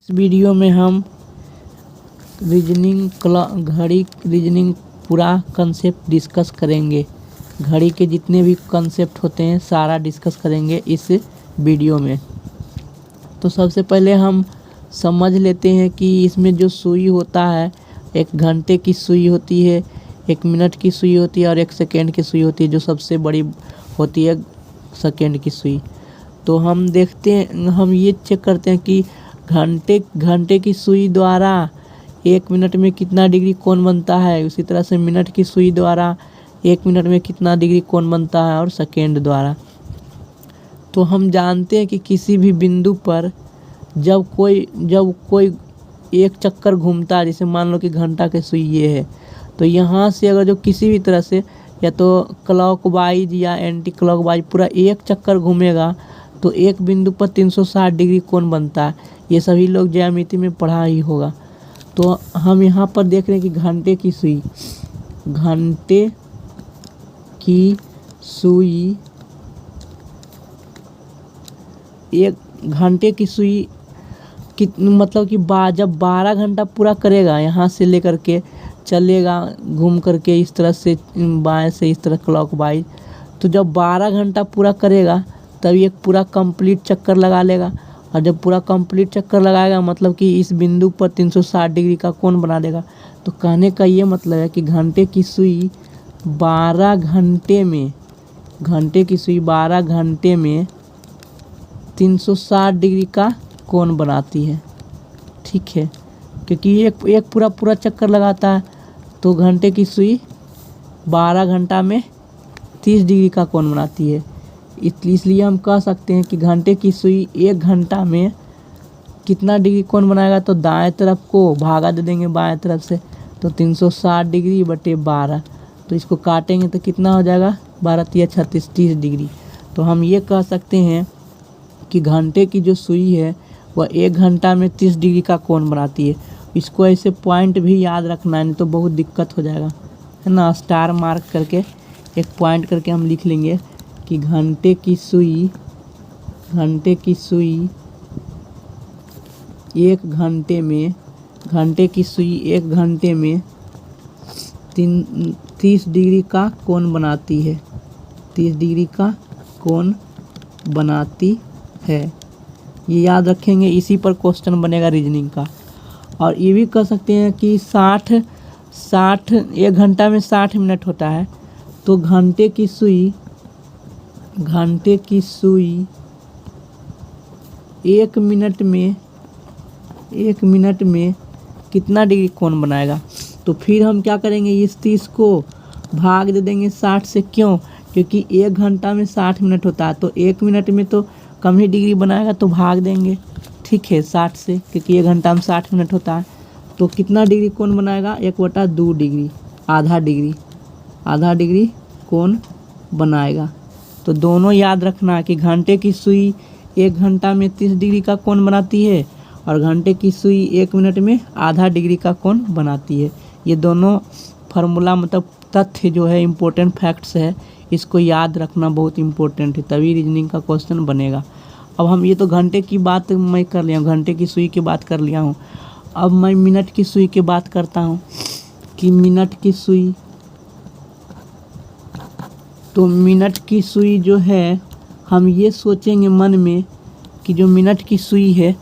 इस वीडियो में हम घड़ी रीजनिंग पूरा कंसेप्ट डिस्कस करेंगे। घड़ी के जितने भी कंसेप्ट होते हैं सारा डिस्कस करेंगे इस वीडियो में। तो सबसे पहले हम समझ लेते हैं कि इसमें जो सुई होता है, एक घंटे की सुई होती है, एक मिनट की सुई होती है और एक सेकेंड की सुई होती है, जो सबसे बड़ी होती है सेकेंड की सुई। तो हम देखते हैं, हम ये चेक करते हैं कि घंटे की सुई द्वारा 1 मिनट में कितना डिग्री कोण बनता है। उसी तरह से मिनट की सुई द्वारा 1 मिनट में कितना डिग्री कोण बनता है और सेकेंड द्वारा। तो हम जानते हैं कि किसी भी बिंदु पर जब कोई एक चक्कर घूमता है, जैसे मान लो कि घंटा की सुई ये है, तो यहाँ से अगर जो किसी भी तरह से या तो क्लॉकवाइज या एंटी क्लॉकवाइज पूरा एक चक्कर घूमेगा तो एक बिंदु पर 360 डिग्री कोण बनता है। ये सभी लोग ज्यामिति में पढ़ा ही होगा। तो हम यहाँ पर देख रहे हैं कि घंटे की सुई मतलब कि जब 12 घंटा पूरा करेगा, यहाँ से लेकर के चलेगा घूम करके इस तरह से बाएं से इस तरह क्लॉकवाइज, तो जब 12 घंटा पूरा करेगा तब एक पूरा कंप्लीट चक्कर लगा लेगा। और जब पूरा कंप्लीट चक्कर लगाएगा मतलब कि इस बिंदु पर 360 डिग्री का कोण बना देगा। तो कहने का ये मतलब है कि घंटे की सुई 12 घंटे में 360 डिग्री का कोण बनाती है। ठीक है, क्योंकि एक पूरा चक्कर लगाता है, तो घंटे की सुई 12 घंटा में 30 डिग्री का कोण बनाती है। इसलिए हम कह सकते हैं कि घंटे की सुई 1 घंटा में कितना डिग्री कोण बनाएगा। तो दाएं तरफ को भागा दे देंगे बाएं तरफ से, तो 360 डिग्री बटे 12, तो इसको काटेंगे तो कितना हो जाएगा, 12 तिया 36, 30 डिग्री। तो हम ये कह सकते हैं कि घंटे की जो सुई है वह 1 घंटा में 30 डिग्री का कोण बनाती है। इसको ऐसे पॉइंट भी याद रखना है, नहीं तो बहुत दिक्कत हो जाएगा, है ना। स्टार मार्क करके एक पॉइंट करके हम लिख लेंगे कि घंटे की सुई 1 घंटे में 30 डिग्री का कोण बनाती है। 30 डिग्री का कोण बनाती है, ये याद रखेंगे। इसी पर क्वेश्चन बनेगा रीजनिंग का। और ये भी कह सकते हैं कि 1 घंटा में 60 मिनट होता है, तो घंटे की सुई 1 मिनट में कितना डिग्री कोण बनाएगा। तो फिर हम क्या करेंगे, इस 30 को भाग दे देंगे 60 से। क्यों? क्योंकि 1 घंटा में 60 मिनट होता है, तो 1 मिनट में तो कम ही डिग्री बनाएगा, तो भाग देंगे। ठीक है, 60 से, क्योंकि 1 घंटा में 60 मिनट होता है। तो कितना डिग्री कोण बनाएगा, 1/2 डिग्री, आधा डिग्री कोण बनाएगा। तो दोनों याद रखना कि घंटे की सुई 1 घंटा में 30 डिग्री का कोण बनाती है और घंटे की सुई 1 मिनट में आधा डिग्री का कोण बनाती है। ये दोनों फार्मूला मतलब तथ्य जो है, इम्पोर्टेंट फैक्ट्स है, इसको याद रखना बहुत इम्पोर्टेंट है, तभी रीजनिंग का क्वेश्चन बनेगा। अब हम ये तो घंटे की बात मैं कर लिया हूँ, घंटे की सुई की बात कर लिया हूँ। अब मैं मिनट की सुई की बात करता हूँ कि मिनट की सुई जो है, हम ये सोचेंगे मन में कि जो मिनट की सुई है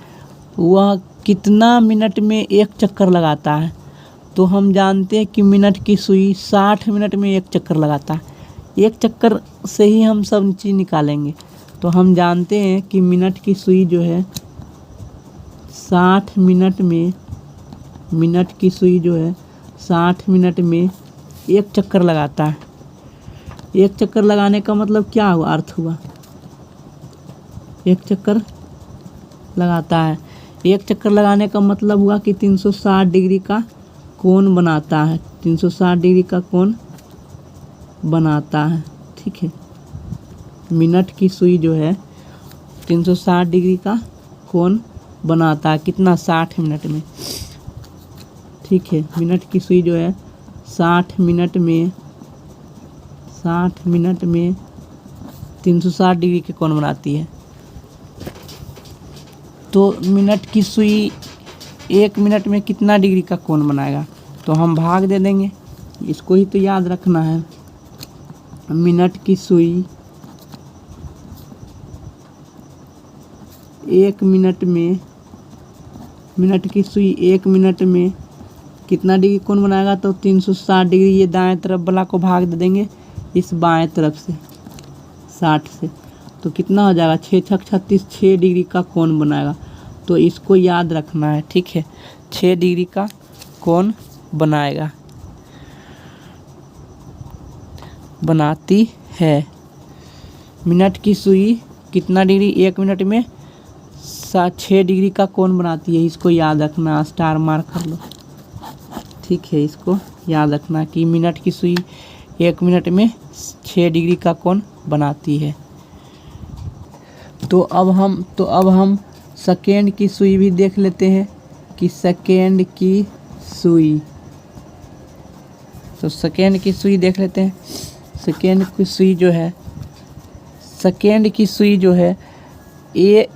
वह कितना मिनट में एक चक्कर लगाता है। तो हम जानते हैं कि मिनट की सुई 60 मिनट में एक चक्कर लगाता है। एक चक्कर से ही हम सब चीज़ निकालेंगे। तो हम जानते हैं कि मिनट की सुई जो है 60 मिनट में एक चक्कर लगाता है। एक चक्कर लगाने का मतलब क्या हुआ, अर्थ हुआ, एक चक्कर लगाता है। एक चक्कर लगाने का मतलब हुआ कि 360 डिग्री का कोण बनाता है, 360 डिग्री का कोण बनाता है। ठीक है, मिनट की सुई जो है 360 डिग्री का कोण बनाता है, कितना, 60 मिनट में। ठीक है, मिनट की सुई जो है 60 मिनट में 360 डिग्री के कोण बनाती है। तो मिनट की सुई 1 मिनट में कितना डिग्री का कोण बनाएगा, तो हम भाग दे देंगे, इसको ही तो याद रखना है। मिनट की सुई 1 मिनट में, मिनट की सुई 1 मिनट में कितना डिग्री कोण बनाएगा, तो 360 डिग्री। ये दाएं तरफ वाला को भाग दे देंगे इस बाएं तरफ से 60 से, तो कितना हो जाएगा 6 छक 36, 6 डिग्री का कोण बनाएगा। तो इसको याद रखना है, ठीक है, 6 डिग्री का कोण बनाती है। मिनट की सुई कितना डिग्री 1 मिनट में 6 डिग्री का कोण बनाती है, इसको याद रखना, स्टार मार्क कर लो, ठीक है। इसको याद रखना कि मिनट की सुई 1 मिनट में 6 डिग्री का कोण बनाती है। तो अब हम सेकेंड की सुई भी देख लेते हैं कि सेकेंड की सुई, तो सेकेंड की सुई देख लेते हैं। सेकेंड की सुई जो है ये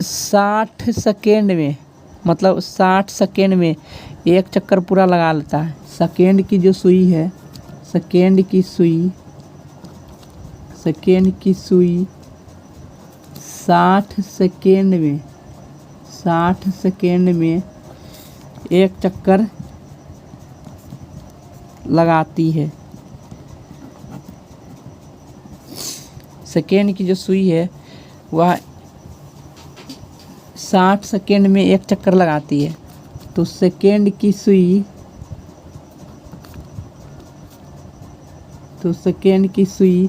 60 सेकेंड में, मतलब 60 सेकेंड में एक चक्कर पूरा लगा लेता है। सेकेंड की जो सुई है, सेकेंड की सुई 60 सेकेंड में एक चक्कर लगाती है। सेकेंड की जो सुई है वह 60 सेकेंड में एक चक्कर लगाती है। तो सेकेंड की सुई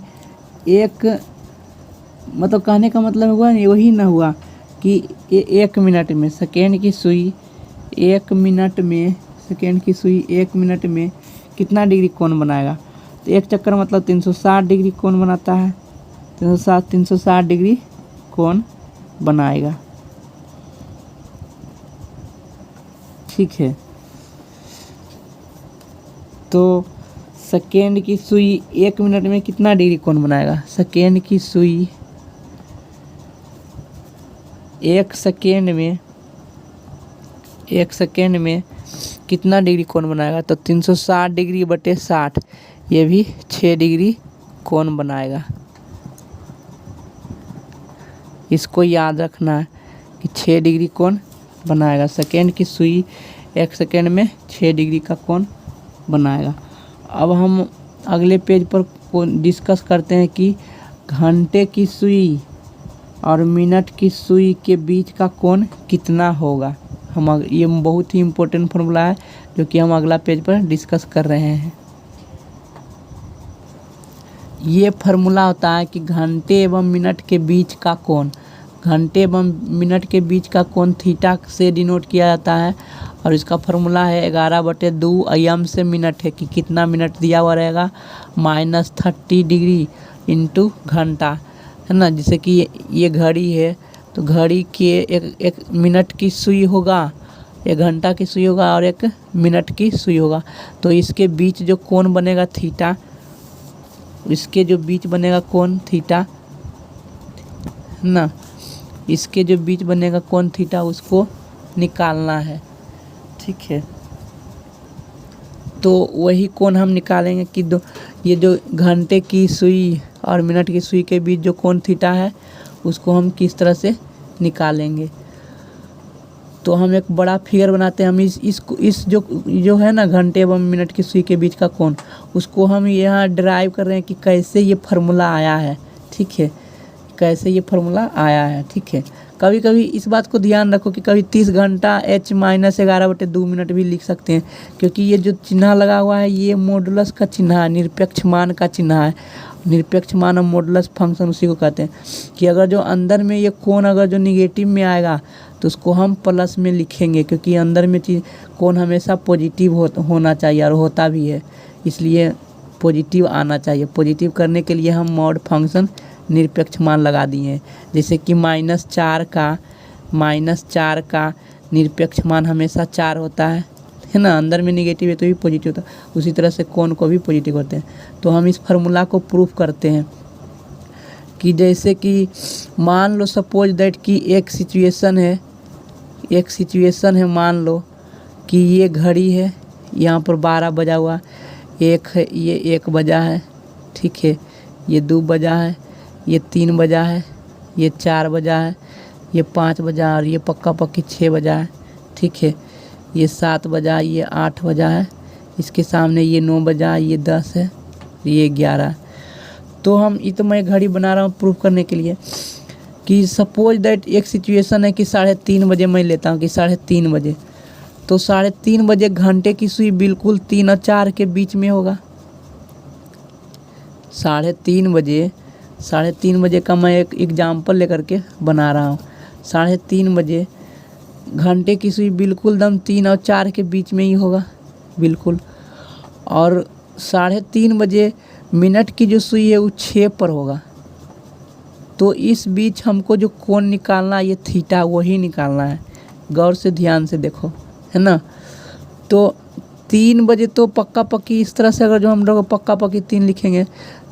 एक, मतलब कहने का मतलब हुआ नहीं, वही ना हुआ कि 1 मिनट में सेकेंड की सुई 1 मिनट में, सेकेंड की सुई 1 मिनट में कितना डिग्री कोण बनाएगा, तो एक चक्कर मतलब 360 डिग्री कोण बनाता है, 360 डिग्री कोण बनाएगा, ठीक है। तो सेकेंड की सुई 1 मिनट में कितना डिग्री कोण बनाएगा, सेकेंड की सुई 1 सेकेंड में कितना डिग्री कोण बनाएगा, तो 360 डिग्री बटे 60, ये भी 6 डिग्री कोण बनाएगा। इसको याद रखना है कि 6 डिग्री कोण बनाएगा। सेकेंड की सुई 1 सेकेंड में 6 डिग्री का कोण बनाएगा। अब हम अगले पेज पर डिस्कस करते हैं कि घंटे की सुई और मिनट की सुई के बीच का कोण कितना होगा। ये बहुत ही इम्पोर्टेंट फॉर्मूला है जो कि हम अगला पेज पर डिस्कस कर रहे हैं। ये फार्मूला होता है कि घंटे एवं मिनट के बीच का कोण, घंटे एवं मिनट के बीच का कोण थीटा से डिनोट किया जाता है, और इसका फार्मूला है 11/2 am से मिनट है कि कितना मिनट दिया हुआ रहेगा, -30 डिग्री इंटू घंटा, है ना। जैसे कि ये घड़ी है, तो घड़ी के एक मिनट की सुई होगा, 1 घंटा की सुई होगा और 1 मिनट की सुई होगा। तो इसके बीच जो कोण बनेगा थीटा, इसके जो बीच बनेगा कोण थीटा, ना, इसके जो बीच बनेगा कोण थीटा, उसको निकालना है, ठीक है। तो वही कोण हम निकालेंगे कि ये जो घंटे की सुई और मिनट की सुई के बीच जो कोण थीटा है उसको हम किस तरह से निकालेंगे। तो हम एक बड़ा फिगर बनाते हैं। हम इस जो है ना घंटे एवं मिनट की सुई के बीच का कोण, उसको हम यहाँ ड्राइव कर रहे हैं कि कैसे ये फार्मूला आया है, ठीक है, कैसे ये फार्मूला आया है, ठीक है। कभी कभी इस बात को ध्यान रखो कि कभी 30 घंटा h - 11/2 मिनट भी लिख सकते हैं, क्योंकि ये जो चिन्ह लगा हुआ है ये मॉडुलस का चिन्ह है, निरपेक्ष मान का चिन्ह है। निरपेक्ष मान और मॉडुलस फंक्शन उसी को कहते हैं कि अगर जो अंदर में ये कोण अगर जो निगेटिव में आएगा तो उसको हम प्लस में लिखेंगे, क्योंकि अंदर में कोण हमेशा पॉजिटिव होना चाहिए और होता भी है, इसलिए पॉजिटिव आना चाहिए। पॉजिटिव करने के लिए हम मॉड फंक्शन निरपेक्ष मान लगा दिए हैं। जैसे कि -4 का निरपेक्ष मान हमेशा 4 होता है ना, अंदर में निगेटिव है तो भी पॉजिटिव होता है, उसी तरह से कोण को भी पॉजिटिव होते हैं। तो हम इस फार्मूला को प्रूफ करते हैं कि जैसे कि मान लो सपोज दैट कि एक सिचुएशन है एक सिचुएशन है, मान लो कि ये घड़ी है, यहाँ पर 12 बजा हुआ, एक है, ये 1 बजा है, ठीक है, ये 2 बजा है, ये 3 बजा है, ये 4 बजा है, ये 5 बजा और ये पक्का पक्की 6 बजा है, ठीक है, ये 7 बजा, ये 8 बजा है, इसके सामने ये 9 बजा, ये 10 है, ये 11 है। तो मैं घड़ी बना रहा हूँ प्रूव करने के लिए कि सपोज दैट एक सिचुएशन है कि 3:30 बजे मैं लेता हूँ कि 3:30 बजे, तो 3:30 बजे घंटे की सुई बिल्कुल 3 और 4 के बीच में होगा। 3:30 बजे का मैं एक एग्जाम्पल लेकर के बना रहा हूँ। 3:30 बजे घंटे की सुई बिल्कुल दम 3 और 4 के बीच में ही होगा बिल्कुल। और 3:30 बजे मिनट की जो सुई है वो 6 पर होगा। तो इस बीच हमको जो कोण निकालना है, ये थीटा वही निकालना है। गौर से ध्यान से देखो, है ना। तो 3 बजे तो पक्का पक्की इस तरह से, अगर जो हम लोग पक्का पक्की 3 लिखेंगे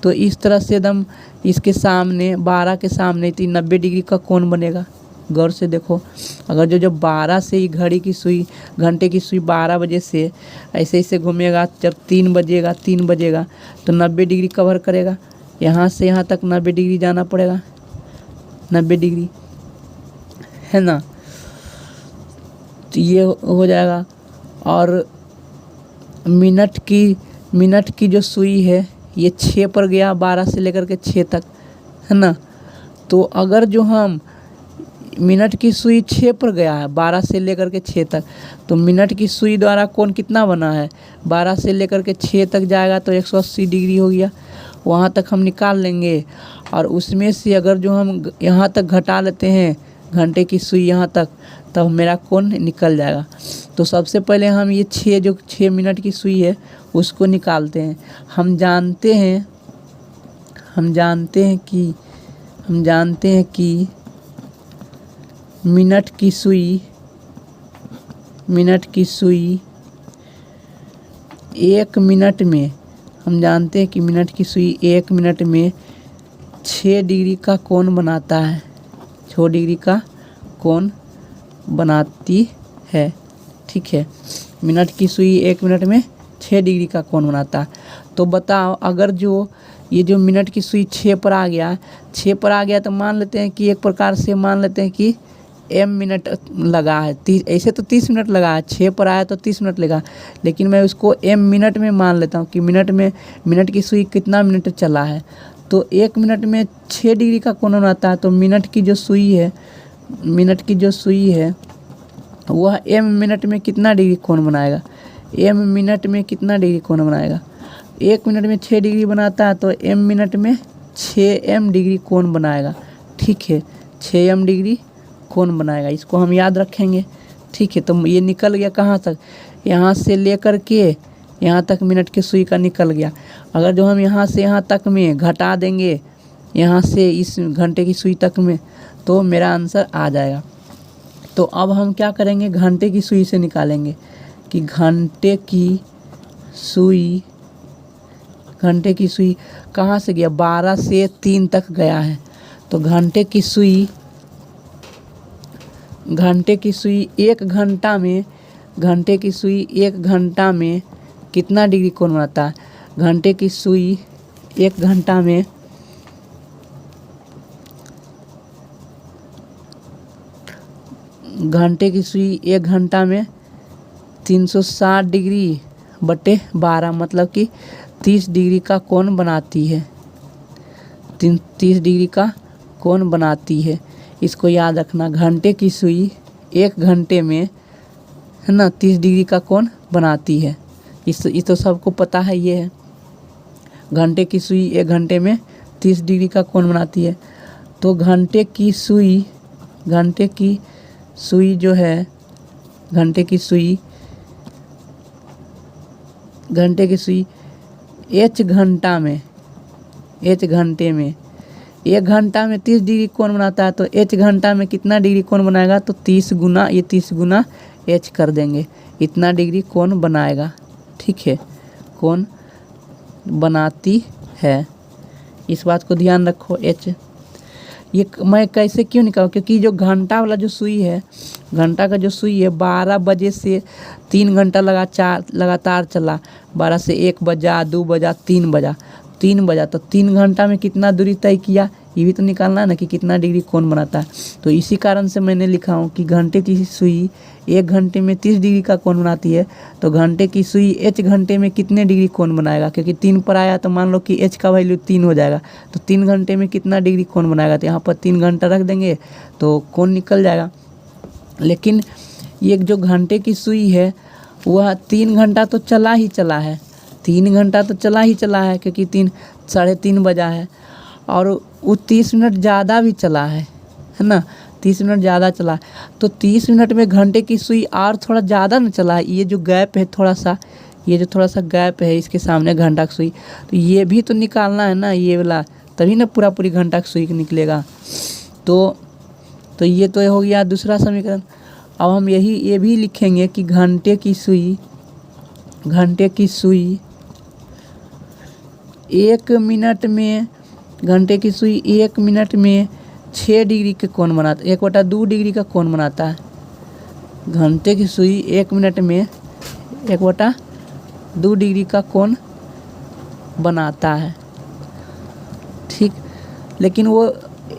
तो इस तरह से एकदम इसके सामने 12 के सामने 90 डिग्री का कोण बनेगा। गौर से देखो, अगर जो 12 से ही घड़ी की सुई, घंटे की सुई 12 बजे से ऐसे ऐसे घूमेगा, जब 3 बजेगा तो 90 डिग्री कवर करेगा। यहाँ से यहाँ तक 90 डिग्री जाना पड़ेगा, 90 डिग्री, है ना। तो ये हो जाएगा। और मिनट की जो सुई है ये 6 पर गया, 12 से लेकर के 6 तक, है ना। तो अगर जो हम मिनट की सुई 6 पर गया है 12 से लेकर के 6 तक, तो मिनट की सुई द्वारा कोण कितना बना है, 12 से लेकर के 6 तक जाएगा तो 180 डिग्री हो गया। वहाँ तक हम निकाल लेंगे। और उसमें से अगर जो हम यहाँ तक घटा लेते हैं घंटे की सुई यहाँ तक, तब मेरा कोण निकल जाएगा। तो सबसे पहले हम ये 6 मिनट की सुई है उसको निकालते हैं। हम जानते हैं कि मिनट की सुई 1 मिनट में, हम जानते हैं कि मिनट की सुई 1 मिनट में 6 डिग्री का कोण बनाता है, 6 डिग्री का कोण बनाती है, ठीक है। मिनट की सुई 1 मिनट में 6 डिग्री का कोण बनाता है। तो बताओ, अगर ये जो मिनट की सुई 6 पर आ गया तो मान लेते हैं कि एक प्रकार से मान लेते हैं कि m मिनट लगा है। ऐसे तो 30 मिनट लगा है, 6 पर आया तो 30 मिनट लगा, लेकिन मैं उसको m मिनट में मान लेता हूँ कि मिनट की सुई कितना मिनट चला है। तो 1 मिनट में 6 डिग्री का कोण बनाता है। तो मिनट की जो सुई है वह m मिनट में कितना डिग्री कोण बनाएगा, m मिनट में कितना डिग्री कोण बनाएगा। 1 मिनट में 6 डिग्री बनाता है तो m मिनट में 6m डिग्री कोण बनाएगा, ठीक है, 6m डिग्री कोण बनाएगा। इसको हम याद रखेंगे, ठीक है। तो ये निकल गया कहाँ तक, यहाँ से लेकर के यहाँ तक मिनट की सुई का निकल गया। अगर जो हम यहाँ से यहाँ तक में घटा देंगे, यहाँ से इस घंटे की सुई तक में, तो मेरा आंसर आ जाएगा। तो अब हम क्या करेंगे, घंटे की सुई से निकालेंगे कि घंटे की सुई कहाँ से गया, 12 से 3 तक गया है। तो घंटे की सुई 1 घंटा में कितना डिग्री कोण बनाता है। घंटे की सुई 1 घंटा में घंटे की सुई 1 घंटा में 360 डिग्री बटे 12 मतलब कि 30 डिग्री का कोण बनाती है, 30 डिग्री का कोण बनाती है। इसको याद रखना, घंटे की सुई 1 घंटे में, है ना, 30 डिग्री का कोण बनाती है। ये तो सबको पता है। ये है घंटे की सुई 1 घंटे में 30 डिग्री का कोण बनाती है। तो घंटे की सुई जो है, घंटे की सुई h घंटे में 1 घंटा में 30 डिग्री कोण बनाता है। तो h घंटा में कितना डिग्री कोण बनाएगा, तो 30 गुना h कर देंगे, इतना डिग्री कोण बनाएगा, ठीक है, कोण बनाती है। इस बात को ध्यान रखो। h ये मैं कैसे क्यों निकालूँ, क्योंकि जो घंटा वाला जो सुई है, घंटा का जो सुई है 12 बजे से 3 घंटा लगातार चला। 12 से 1 बजा, 2 बजा, 3 बजा, 3 बजा, तो 3 घंटा में कितना दूरी तय किया, ये भी तो निकालना है ना कि कितना डिग्री कोण बनाता है। तो इसी कारण से मैंने लिखा हूँ कि घंटे की सुई 1 घंटे में 30 डिग्री का कोण बनाती है, तो घंटे की सुई h घंटे में कितने डिग्री कोण बनाएगा, क्योंकि 3 पर आया तो मान लो कि h का वैल्यू 3 हो जाएगा, तो 3 घंटे में कितना डिग्री कोण बनाएगा, तो यहाँ पर 3 घंटा रख देंगे तो कोण निकल जाएगा। लेकिन ये जो घंटे की सुई है वह 3 घंटा तो चला ही चला है, 3 घंटा तो चला ही चला है, क्योंकि 3:30 बजा है, और वो 30 मिनट ज़्यादा भी चला है ना, 30 मिनट ज़्यादा चला। तो 30 मिनट में घंटे की सुई और थोड़ा ज़्यादा ना चला है, ये जो गैप है थोड़ा सा, ये जो थोड़ा सा गैप है इसके सामने घंटा की सुई, तो ये भी तो निकालना है ना, ये वाला, तभी ना पूरी घंटा की सुई निकलेगा। तो ये तो हो गया दूसरा समीकरण। अब हम ये भी लिखेंगे कि घंटे की सुई 1 मिनट में, घंटे की सुई 1 मिनट में 6 डिग्री के कोण बनाता है, 1/2 डिग्री का कोण बनाता है। घंटे की सुई 1 मिनट में 1/2 डिग्री का कोण बनाता है, ठीक। लेकिन वो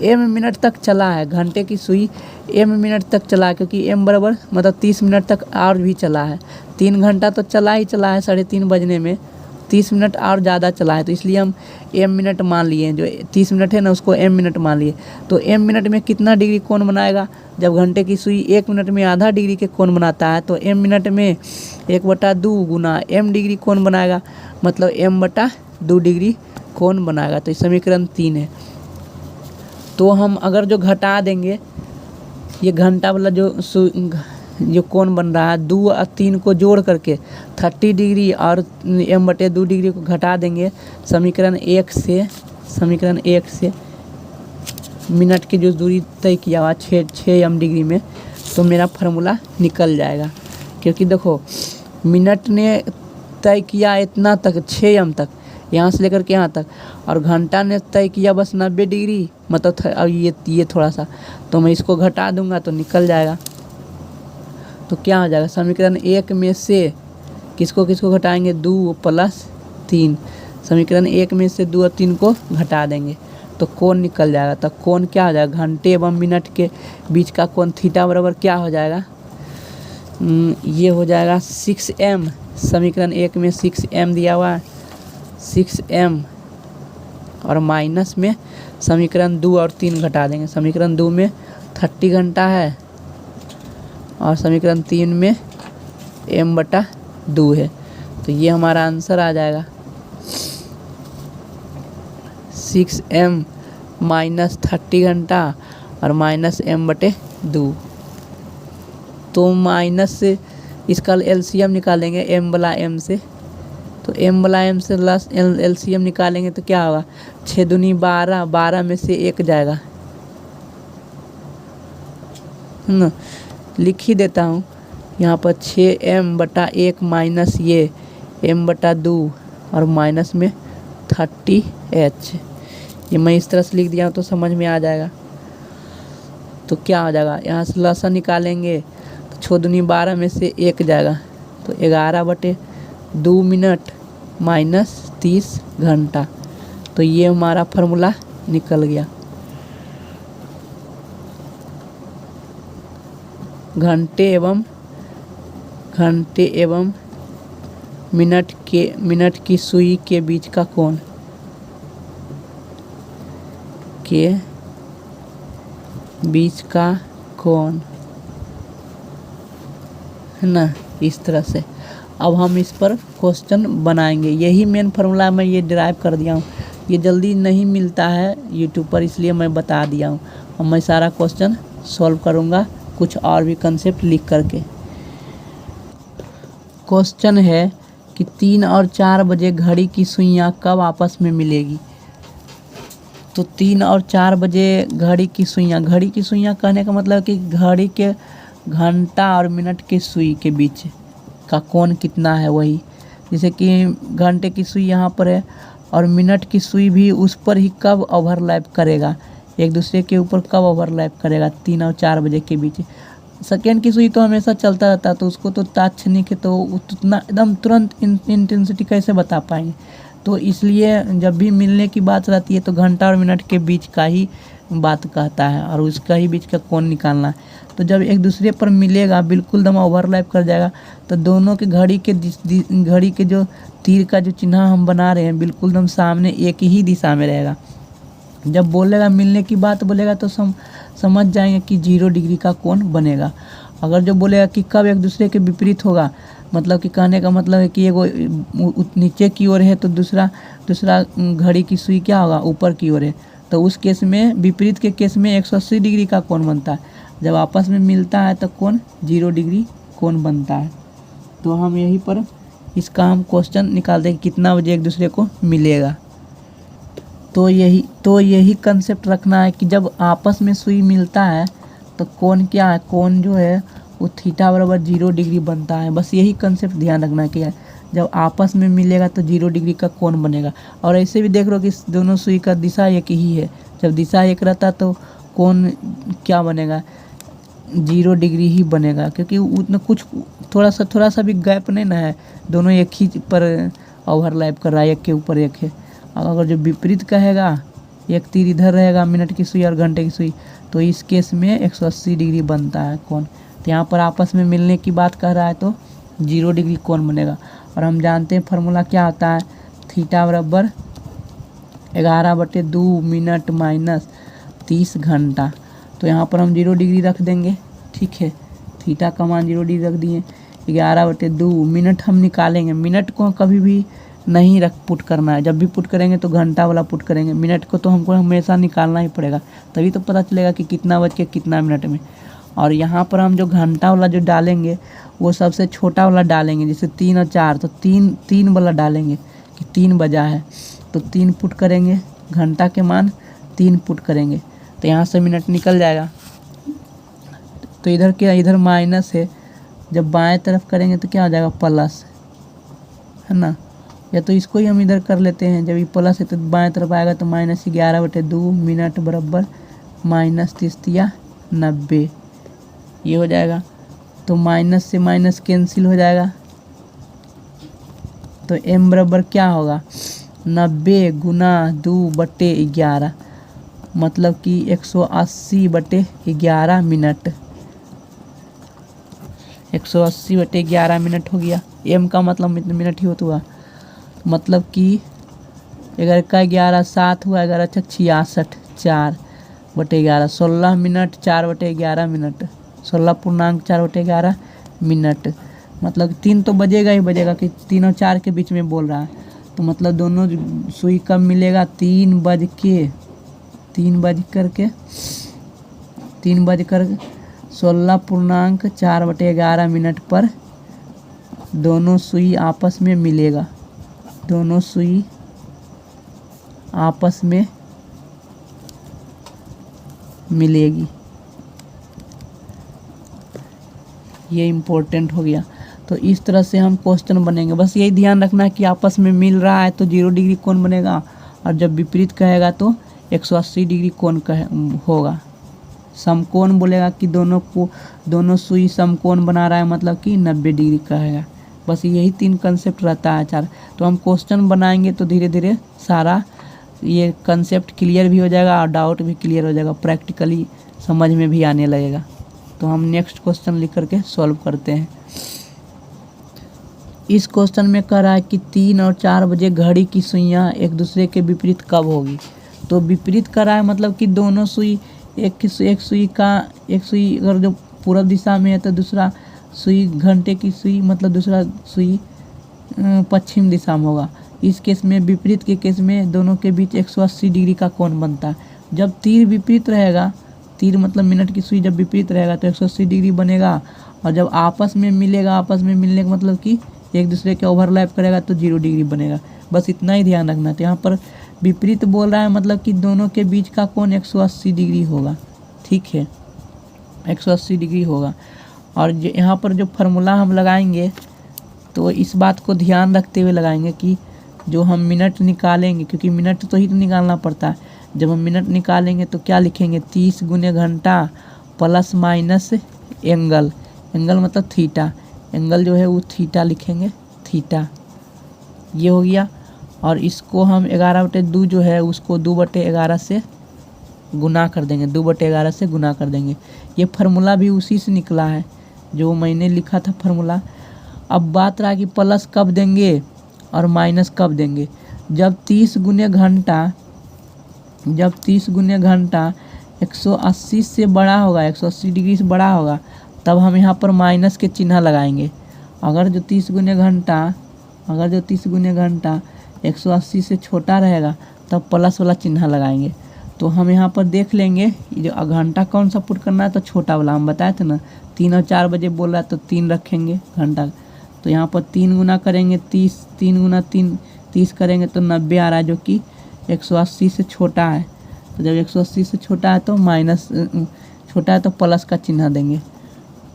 m मिनट तक चला है, घंटे की सुई m मिनट तक चला है, क्योंकि m बराबर मतलब 30 मिनट तक और भी चला है। 3 घंटा तो चला ही चला है 3:30 बजने में, 30 मिनट और ज़्यादा चला है, तो इसलिए हम m मिनट मान लिए, जो 30 मिनट है ना उसको m मिनट मान लिए। तो m मिनट में कितना डिग्री कोण बनाएगा, जब घंटे की सुई 1 मिनट में आधा डिग्री के कोण बनाता है, तो m मिनट में 1/2 गुना m डिग्री कोण बनाएगा, मतलब m/2 डिग्री कोण बनाएगा। तो समीकरण 3 है। तो हम अगर जो घटा देंगे, ये घंटा वाला जो कोण बन रहा है 2 और 3 को जोड़ करके 30 डिग्री और m/2 डिग्री को घटा देंगे समीकरण 1 से मिनट की जो दूरी तय किया हुआ 6 m डिग्री में, तो मेरा फार्मूला निकल जाएगा। क्योंकि देखो मिनट ने तय किया इतना तक 6 m तक, यहाँ से लेकर के यहाँ तक, और घंटा ने तय किया बस 90 डिग्री, मतलब अब ये थोड़ा सा, तो मैं इसको घटा दूंगा तो निकल जाएगा। तो क्या हो जाएगा, समीकरण 1 में से किसको घटाएंगे, 2 + 3, समीकरण 1 में से 2 और 3 को घटा देंगे तो कोण निकल जाएगा। तो कोण क्या हो जाएगा, घंटे एवं मिनट के बीच का कोण थीटा बराबर क्या हो जाएगा, ये हो जाएगा 6m। समीकरण 1 में 6m दिया हुआ है, 6m, और माइनस में समीकरण 2 और 3 घटा देंगे। समीकरण 2 में 30 घंटा है और समीकरण 3 में m/2 है, तो ये हमारा आंसर आ जाएगा 6m माइनस 30 घंटा और माइनस m/2। तो माइनस से इसका LCM निकालेंगे m वाला m से, तो m वाला m से LCM निकालेंगे तो क्या होगा, 6 दूनी 12, 12 में से 1 जाएगा ना, लिख ही देता हूँ यहाँ पर 6m/1 माइनस ये m/2 और माइनस में 30h। ये मैं इस तरह से लिख दिया हूँ तो समझ में आ जाएगा। तो क्या हो जाएगा, यहाँ से लसन निकालेंगे तो 6 दूनी 12 में से 1 जाएगा, तो 11/2 मिनट माइनस 30 घंटा। तो ये हमारा फार्मूला निकल गया। घंटे एवं मिनट की सुई के बीच का कोण है ना, इस तरह से। अब हम इस पर क्वेश्चन बनाएंगे। यही मेन फार्मूला मैं ये डिराइव कर दिया हूँ, ये जल्दी नहीं मिलता है यूट्यूब पर, इसलिए मैं बता दिया हूँ। अब मैं सारा क्वेश्चन सॉल्व करूँगा कुछ और भी कंसेप्ट लिख करके। क्वेश्चन है कि 3 और 4 बजे घड़ी की सुइयाँ कब आपस में मिलेगी। तो 3 और 4 बजे घड़ी की सुइयाँ कहने का मतलब कि घड़ी के घंटा और मिनट के सुई के बीच का कोण कितना है, वही। जैसे कि घंटे की सुई यहाँ पर है और मिनट की सुई भी उस पर ही कब ओवरलैप करेगा, एक दूसरे के ऊपर कब ओवरलैप करेगा, 3 और 4 बजे के बीच। सेकेंड की सुई तो हमेशा चलता रहता है, तो उसको तो तात्क्षणिक है, तो उतना एकदम तुरंत इंटेंसिटी कैसे बता पाएंगे। तो इसलिए जब भी मिलने की बात रहती है तो घंटा और मिनट के बीच का ही बात कहता है और उसका ही बीच का कोण निकालना है। तो जब एक दूसरे पर मिलेगा, बिल्कुल दम ओवरलैप कर जाएगा, तो दोनों के घड़ी के जो तीर का जो चिन्ह हम बना रहे हैं बिल्कुल दम सामने एक ही दिशा में रहेगा। जब बोलेगा मिलने की बात बोलेगा तो समझ जाएंगे कि 0 डिग्री का कोण बनेगा। अगर जो बोलेगा कि कब एक दूसरे के विपरीत होगा, मतलब कि कहने का मतलब है कि एगो नीचे की ओर है तो दूसरा घड़ी की सुई क्या होगा, ऊपर की ओर है, तो उस केस में, विपरीत के केस में 180 डिग्री का कोण बनता है। जब आपस में मिलता है तो कोण 0 डिग्री कोण बनता है। तो हम यहीं पर इसका हम क्वेश्चन निकाल दें कितना बजे एक दूसरे को मिलेगा। तो यही कंसेप्ट रखना है कि जब आपस में सुई मिलता है तो कोण क्या है, कोण जो है वो थीटा बराबर 0 डिग्री बनता है। बस यही कंसेप्ट ध्यान रखना कि जब आपस में मिलेगा तो 0 डिग्री का कोण बनेगा। और ऐसे भी देख लो कि दोनों सुई का दिशा एक ही है, जब दिशा एक रहता तो कोण क्या बनेगा, 0 डिग्री ही बनेगा, क्योंकि उतना कुछ थोड़ा सा भी गैप नहीं ना है, दोनों एक ही पर ओवरलैप कर रहा है, एक के ऊपर एक है। अगर जो विपरीत कहेगा, एक तीर इधर रहेगा मिनट की सुई और घंटे की सुई, तो इस केस में 180 डिग्री बनता है कोण। तो यहाँ पर आपस में मिलने की बात कर रहा है तो 0 डिग्री कोण बनेगा। और हम जानते हैं फार्मूला क्या होता है, थीटा बराबर 11/2 मिनट माइनस 30 घंटा। तो यहाँ पर हम 0 डिग्री रख देंगे, ठीक है, थीटा का मान 0 डिग्री रख दिए। 11/2 मिनट हम निकालेंगे, मिनट को कभी भी नहीं पुट करना है, जब भी पुट करेंगे तो घंटा वाला पुट करेंगे, मिनट को तो हमको हमेशा निकालना ही पड़ेगा, तभी तो पता चलेगा कि कितना बज के कितना मिनट में। और यहाँ पर हम जो घंटा वाला जो डालेंगे वो सबसे छोटा वाला डालेंगे, जैसे 3 और 4, तो 3 वाला डालेंगे कि 3 बजा है, तो 3 पुट करेंगे, घंटा के मान 3 पुट करेंगे, तो यहाँ से मिनट निकल जाएगा। तो इधर माइनस है, जब बाएं तरफ करेंगे तो क्या हो जाएगा, प्लस, है ना। या तो इसको ही हम इधर कर लेते हैं, जब ये प्लस है तो बाएं तरफ आएगा तो -11/2 मिनट बराबर -30×90, ये हो जाएगा। तो माइनस से माइनस कैंसिल हो जाएगा, तो m बराबर क्या होगा, 90 × 2/11, मतलब कि 180/11 मिनट, 180/11 मिनट हो गया। m का मतलब मिनट ही होता हुआ, मतलब कि 11 का 11 7 हुआ, 11 × 66, 4/11, 16 मिनट, 4/11 मिनट, 16.4/11 मिनट, मतलब 3 तो बजेगा ही बजेगा कि 3 और 4 के बीच में बोल रहा है। तो मतलब दोनों सुई कब मिलेगा, 3 बज कर 16.4/11 मिनट पर दोनों सुई आपस में मिलेगा, दोनों सुई आपस में मिलेगी। ये इम्पोर्टेंट हो गया। तो इस तरह से हम क्वेश्चन बनेंगे, बस यही ध्यान रखना है कि आपस में मिल रहा है तो 0 डिग्री कोण बनेगा, और जब विपरीत कहेगा तो 180 डिग्री कोण होगा। समकोण बोलेगा कि दोनों सुई समकोण बना रहा है, मतलब कि 90 डिग्री कहेगा। बस यही 3 कंसेप्ट रहता है 4। तो हम क्वेश्चन बनाएंगे तो धीरे धीरे सारा ये कंसेप्ट क्लियर भी हो जाएगा और डाउट भी क्लियर हो जाएगा, प्रैक्टिकली समझ में भी आने लगेगा। तो हम नेक्स्ट क्वेश्चन लिख करके सॉल्व करते हैं। इस क्वेश्चन में कह रहा है कि 3 और 4 बजे घड़ी की सुइयाँ एक दूसरे के विपरीत कब होगी। तो विपरीत कर रहा है, मतलब कि दोनों सुई एक सुई अगर जो पूर्व दिशा में है तो दूसरा सुई घंटे की सुई, मतलब दूसरा सुई पश्चिम दिशा में होगा। इस केस में, विपरीत के केस में दोनों के बीच 180 डिग्री का कोण बनता है। जब तीर विपरीत रहेगा, तीर मतलब मिनट की सुई जब विपरीत रहेगा तो 180 डिग्री बनेगा, और जब आपस में मिलेगा, आपस में मिलने का मतलब कि एक दूसरे के ओवरलैप करेगा तो 0 डिग्री बनेगा। बस इतना ही ध्यान रखना। तो यहाँ पर विपरीत बोल रहा है, मतलब कि दोनों के बीच का कोण 180 डिग्री होगा, ठीक है, 180 डिग्री होगा। और यहाँ पर जो फार्मूला हम लगाएंगे तो इस बात को ध्यान रखते हुए लगाएंगे कि जो हम मिनट निकालेंगे, क्योंकि मिनट तो ही तो निकालना पड़ता है, जब हम मिनट निकालेंगे तो क्या लिखेंगे 30 गुने घंटा प्लस माइनस एंगल, एंगल मतलब थीटा, एंगल जो है वो थीटा लिखेंगे, थीटा। ये हो गया। और इसको हम 11/2 जो है उसको 2/11 से गुना कर देंगे, 2/11 से गुना कर देंगे। ये फार्मूला भी उसी से निकला है जो मैंने लिखा था फार्मूला। अब बात रहा कि प्लस कब देंगे और माइनस कब देंगे। जब 30 गुने घंटा 180 से बड़ा होगा, 180 डिग्री से बड़ा होगा, तब हम यहाँ पर माइनस के चिन्ह लगाएंगे। अगर जो 30 गुने घंटा 180 से छोटा रहेगा तब प्लस वाला चिन्ह लगाएंगे। तो हम यहाँ पर देख लेंगे जो घंटा कौन सा पुट करना है, तो छोटा वाला हम बताए थे ना, 3 और 4 बजे बोल रहा है तो 3 रखेंगे घंटा। तो यहाँ पर 3 गुना करेंगे 30, 3 गुना 3 30 करेंगे तो 90 आ रहा है, जो कि 180 से छोटा है। तो जब 180 से छोटा है तो माइनस, छोटा है तो प्लस का चिन्ह देंगे।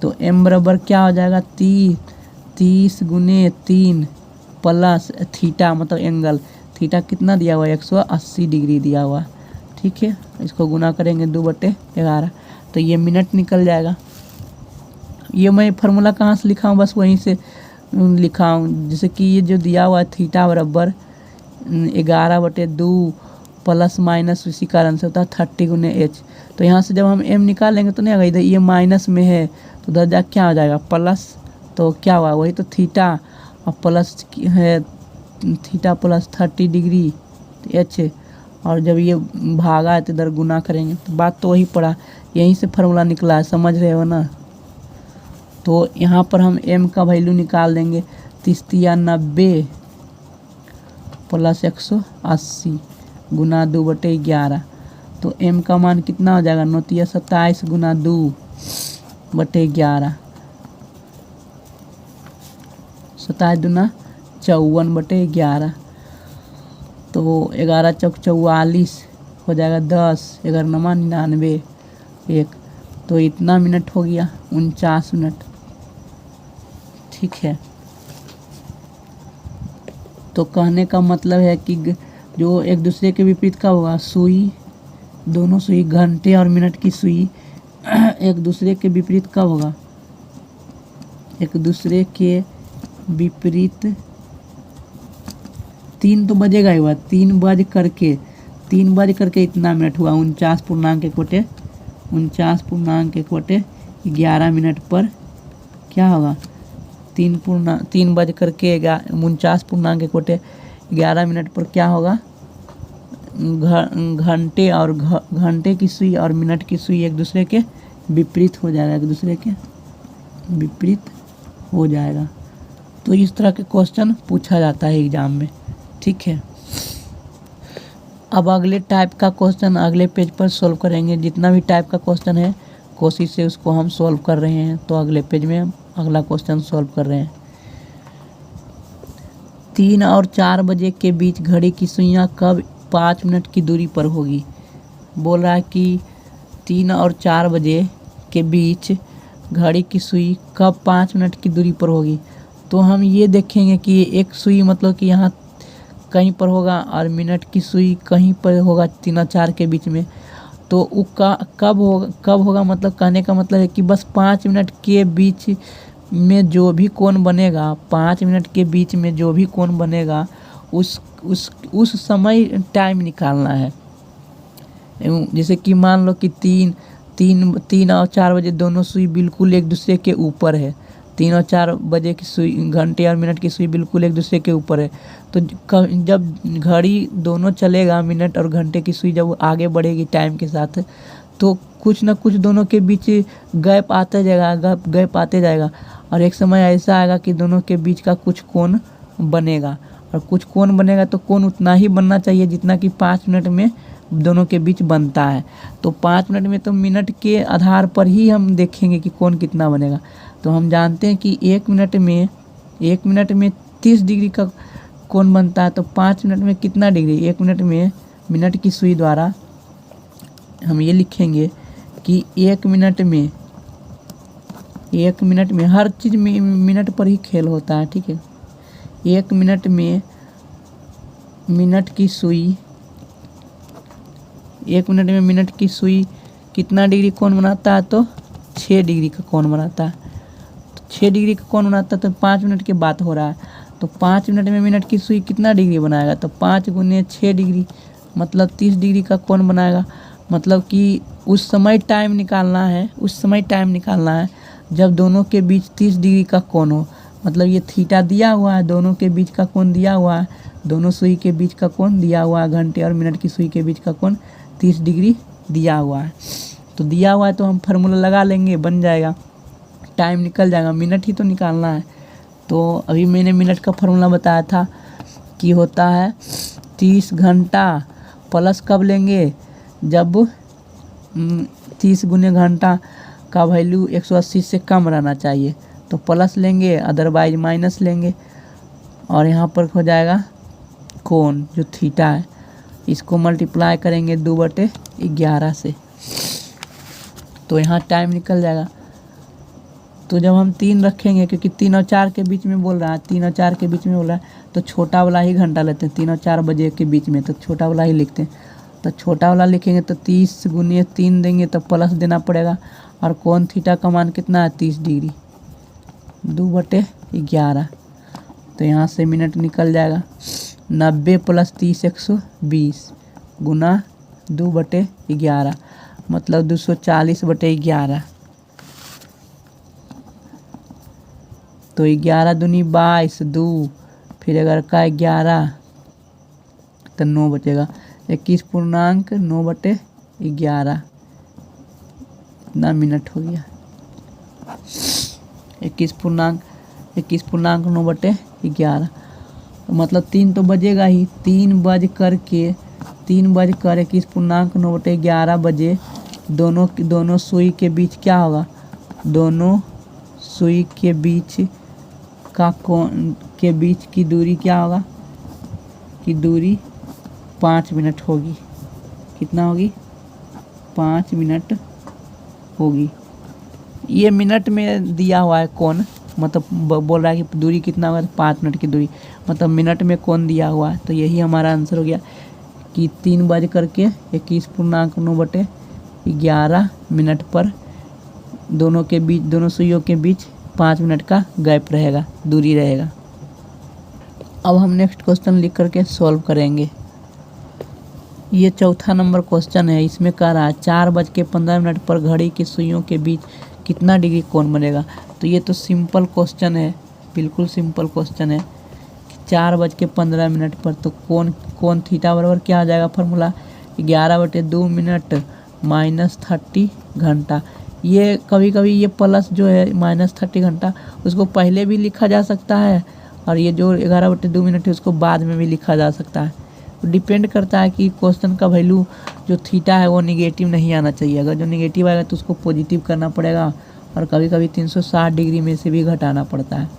तो m बराबर क्या हो जाएगा 30 गुने 3 प्लस थीटा मतलब एंगल, थीटा कितना दिया हुआ है 180 डिग्री दिया हुआ, ठीक है। इसको गुना करेंगे 2/11 तो ये मिनट निकल जाएगा। ये मैं फार्मूला कहाँ से लिखा हूँ, बस वहीं से लिखा हूँ। जैसे कि ये जो दिया हुआ है थीटा बराबर 11/2 प्लस माइनस, इसी कारण से होता है 30 गुने h। तो यहाँ से जब हम m निकालेंगे तो नहीं आएगा, इधर ये माइनस में है तो उधर जा क्या हो जाएगा प्लस, तो क्या हुआ वही तो थीटा और प्लस है, थीटा प्लस 30 डिग्री h। और जब ये भागा है तो इधर गुना करेंगे, तो बात तो वही पड़ा, यहीं से फार्मूला निकला है, समझ रहे हो ना। तो यहाँ पर हम m का वैल्यू निकाल देंगे, 30 या 90 प्लस 180 गुना 2/11। तो m का मान कितना हो जाएगा 9 या 27 गुना 2/11, 27 दूना 54/11। तो 11 चौक 44 हो जाएगा 10, 11 9 99 1। तो इतना मिनट हो गया 49 मिनट, ठीक है। तो कहने का मतलब है कि जो एक दूसरे के विपरीत का होगा, सुई, दोनों सुई घंटे और मिनट की सुई एक दूसरे के विपरीत कब होगा, एक दूसरे के विपरीत 3 तो बजेगा ही हुआ, 3 बज करके इतना मिनट हुआ 49.11 मिनट पर क्या होगा 3 बज करके 49.11 मिनट पर क्या होगा, घंटे की सुई और मिनट की सुई एक दूसरे के विपरीत हो जाएगा, एक दूसरे के विपरीत हो जाएगा। तो इस तरह के क्वेश्चन पूछा जाता है एग्जाम में, ठीक है। अब अगले टाइप का क्वेश्चन अगले पेज पर सॉल्व करेंगे। जितना भी टाइप का क्वेश्चन है कोशिश से उसको हम सॉल्व कर रहे हैं। तो अगले पेज में हम अगला क्वेश्चन सॉल्व कर रहे हैं। 3 और 4 बजे के बीच घड़ी की सुइयां कब 5 मिनट की दूरी पर होगी। बोल रहा है कि 3 और 4 बजे के बीच घड़ी की सुई कब 5 मिनट की दूरी पर होगी। तो हम ये देखेंगे कि एक सुई मतलब कि यहाँ कहीं पर होगा और मिनट की सुई कहीं पर होगा 3 और 4 के बीच में। तो वो कब होगा मतलब कहने का मतलब है कि बस 5 मिनट के बीच में जो भी कोण बनेगा, 5 मिनट के बीच में जो भी कोण बनेगा उस समय टाइम निकालना है। जैसे कि मान लो कि 3 और 4 बजे दोनों सुई बिल्कुल एक दूसरे के ऊपर है, 3 और 4 बजे की सुई घंटे और मिनट की सुई बिल्कुल एक दूसरे के ऊपर है। तो जब घड़ी दोनों चलेगा, मिनट और घंटे की सुई जब आगे बढ़ेगी टाइम के साथ, तो कुछ ना कुछ दोनों के बीच गैप आते जाएगा और एक समय ऐसा आएगा कि दोनों के बीच का कुछ कोण बनेगा। और कुछ कोण बनेगा तो कोण उतना ही बनना चाहिए जितना कि 5 मिनट में दोनों के बीच बनता है। तो 5 मिनट में तो मिनट के आधार पर ही हम देखेंगे कि कोण कितना बनेगा। तो हम जानते हैं कि 1 मिनट में 30 डिग्री का कोण बनता है। तो 5 मिनट में कितना डिग्री, 1 मिनट में मिनट की सुई द्वारा हम ये लिखेंगे कि 1 मिनट में हर चीज़ में मिनट पर ही खेल होता है, ठीक है। 1 मिनट में मिनट की सुई 1 मिनट में मिनट की सुई कितना डिग्री कोण बनाता है? तो 6 डिग्री का कोण बनाता है। तो 6 डिग्री का कोण बनाता है, तो 5 मिनट की बात हो रहा है। तो 5 मिनट में मिनट की सुई कितना डिग्री बनाएगा? तो 5 गुने 6 डिग्री, मतलब 30 डिग्री का कोण बनाएगा। मतलब कि उस समय टाइम निकालना है जब दोनों के बीच 30 डिग्री का कोण हो। मतलब ये थीटा दिया हुआ है, दोनों के बीच का कोण दिया हुआ है, दोनों सुई के बीच का कोण दिया हुआ है, घंटे और मिनट की सुई के बीच का कोण 30 डिग्री दिया हुआ है। तो दिया हुआ है तो हम फार्मूला लगा लेंगे, बन जाएगा, टाइम निकल जाएगा, मिनट ही तो निकालना है। तो अभी मैंने मिनट का फार्मूला बताया था कि होता है 30 घंटा प्लस कब लेंगे? जब 30 गुने घंटा का वैल्यू 180 से कम रहना चाहिए, तो प्लस लेंगे, अदरवाइज माइनस लेंगे। और यहाँ पर हो जाएगा कोण जो थीटा है, इसको मल्टीप्लाई करेंगे 2/11 से, तो यहाँ टाइम निकल जाएगा। तो जब हम 3 रखेंगे, क्योंकि 3 और 4 के बीच में बोल रहा है, 3 और 4 के बीच में बोल रहा है, तो छोटा वाला ही घंटा लेते हैं। 3 और 4 बजे के बीच में, तो छोटा वाला ही लिखते हैं। तो छोटा वाला लिखेंगे तो 30 गुने 3 देंगे तो प्लस देना पड़ेगा। और कोण थीटा का मान कितना है? 30 डिग्री, 2/11। तो यहाँ से मिनट निकल जाएगा 90 + 30 120 गुना 2/11, मतलब 240/11। तो 11 दूनी 22, 2 फिर अगर का 11 तो 9 बचेगा। 21.9/11 इतना मिनट हो गया। 21.9/11, मतलब 3 तो बजेगा ही। 3 बज कर 21.9/11 बजे दोनों सुई के बीच क्या होगा? दोनों सुई के बीच का कोण के बीच की दूरी क्या होगा? कि दूरी 5 मिनट होगी। कितना होगी? 5 मिनट होगी। ये मिनट में दिया हुआ है कोण, मतलब बोल रहा है कि दूरी कितना होगा? 5 मिनट की दूरी, मतलब मिनट में कोण दिया हुआ है। तो यही हमारा आंसर हो गया कि 3 बज कर 21.9/11 मिनट पर दोनों सुइयों के बीच 5 मिनट का गैप रहेगा, दूरी रहेगा। अब हम नेक्स्ट क्वेश्चन लिख करके सॉल्व करेंगे। ये चौथा नंबर क्वेश्चन है। इसमें कह रहा है 4:15 पर घड़ी की सुइयों के बीच कितना डिग्री कोण बनेगा? तो ये तो सिंपल क्वेश्चन है, बिल्कुल सिंपल क्वेश्चन है। 4:15 पर तो कोण थीटा बराबर क्या आ जाएगा? फार्मूला 11/2 मिनट -30 घंटा। ये कभी कभी ये प्लस जो है -30 घंटा, उसको पहले भी लिखा जा सकता है, और ये जो 11/2 मिनट है उसको बाद में भी लिखा जा सकता है। तो डिपेंड करता है कि क्वेश्चन का वैल्यू जो थीटा है वो निगेटिव नहीं आना चाहिए। अगर जो निगेटिव आएगा तो उसको पॉजिटिव करना पड़ेगा, और कभी कभी 360 डिग्री में से भी घटाना पड़ता है।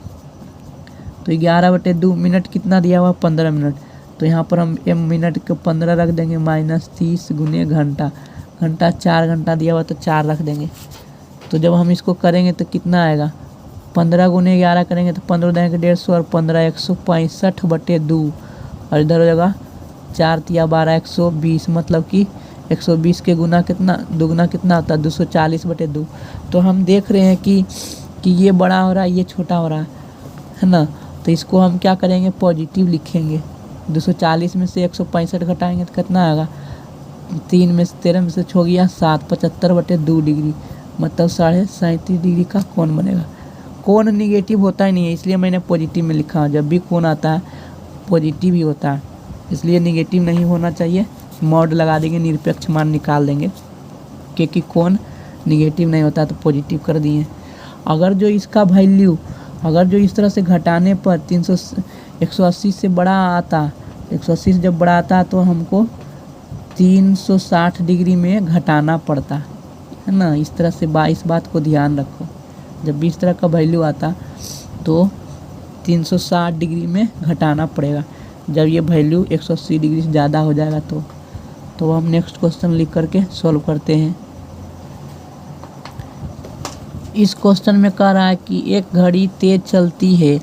तो 11/2 मिनट कितना दिया हुआ? 15 मिनट। तो यहाँ पर हम मिनट को 15 रख देंगे, -30 गुने घंटा 4 घंटा दिया हुआ तो 4 रख देंगे। तो जब हम इसको करेंगे तो कितना आएगा? 15 गुने 11 करेंगे तो 15 देंगे 150, और 15 165/2, और इधर हो जाएगा 4 × 12 120, मतलब कि 120 के गुना कितना दुगना कितना होता है? 240/2। तो हम देख रहे हैं कि ये बड़ा हो रहा है, ये छोटा हो रहा है ना। तो इसको हम क्या करेंगे? पॉजिटिव लिखेंगे। 240 में से 165 घटाएंगे तो कितना आएगा? 3 में से 13 में से हो गया 7, 75/2 डिग्री, मतलब 37.5 डिग्री का कोण बनेगा। कोण निगेटिव होता ही नहीं है, इसलिए मैंने पॉजिटिव में लिखा। जब भी कोण आता है पॉजिटिव ही होता है, इसलिए निगेटिव नहीं होना चाहिए। मॉड लगा देंगे, निरपेक्ष मान निकाल देंगे, क्योंकि कोण निगेटिव नहीं होता तो पॉजिटिव कर दिए। अगर जो इसका वैल्यू जो इस तरह से घटाने पर 180 से बड़ा आता, 180 से जब बड़ा आता तो हमको 360 डिग्री में घटाना पड़ता है ना। इस तरह से इस बात को ध्यान रखो, जब भी इस तरह का वैल्यू आता तो 360 डिग्री में घटाना पड़ेगा। जब ये वैल्यू 180 डिग्री से ज़्यादा हो जाएगा तो हम नेक्स्ट क्वेश्चन लिख करके सॉल्व करते हैं। इस क्वेश्चन में कह रहा है कि एक घड़ी तेज चलती है।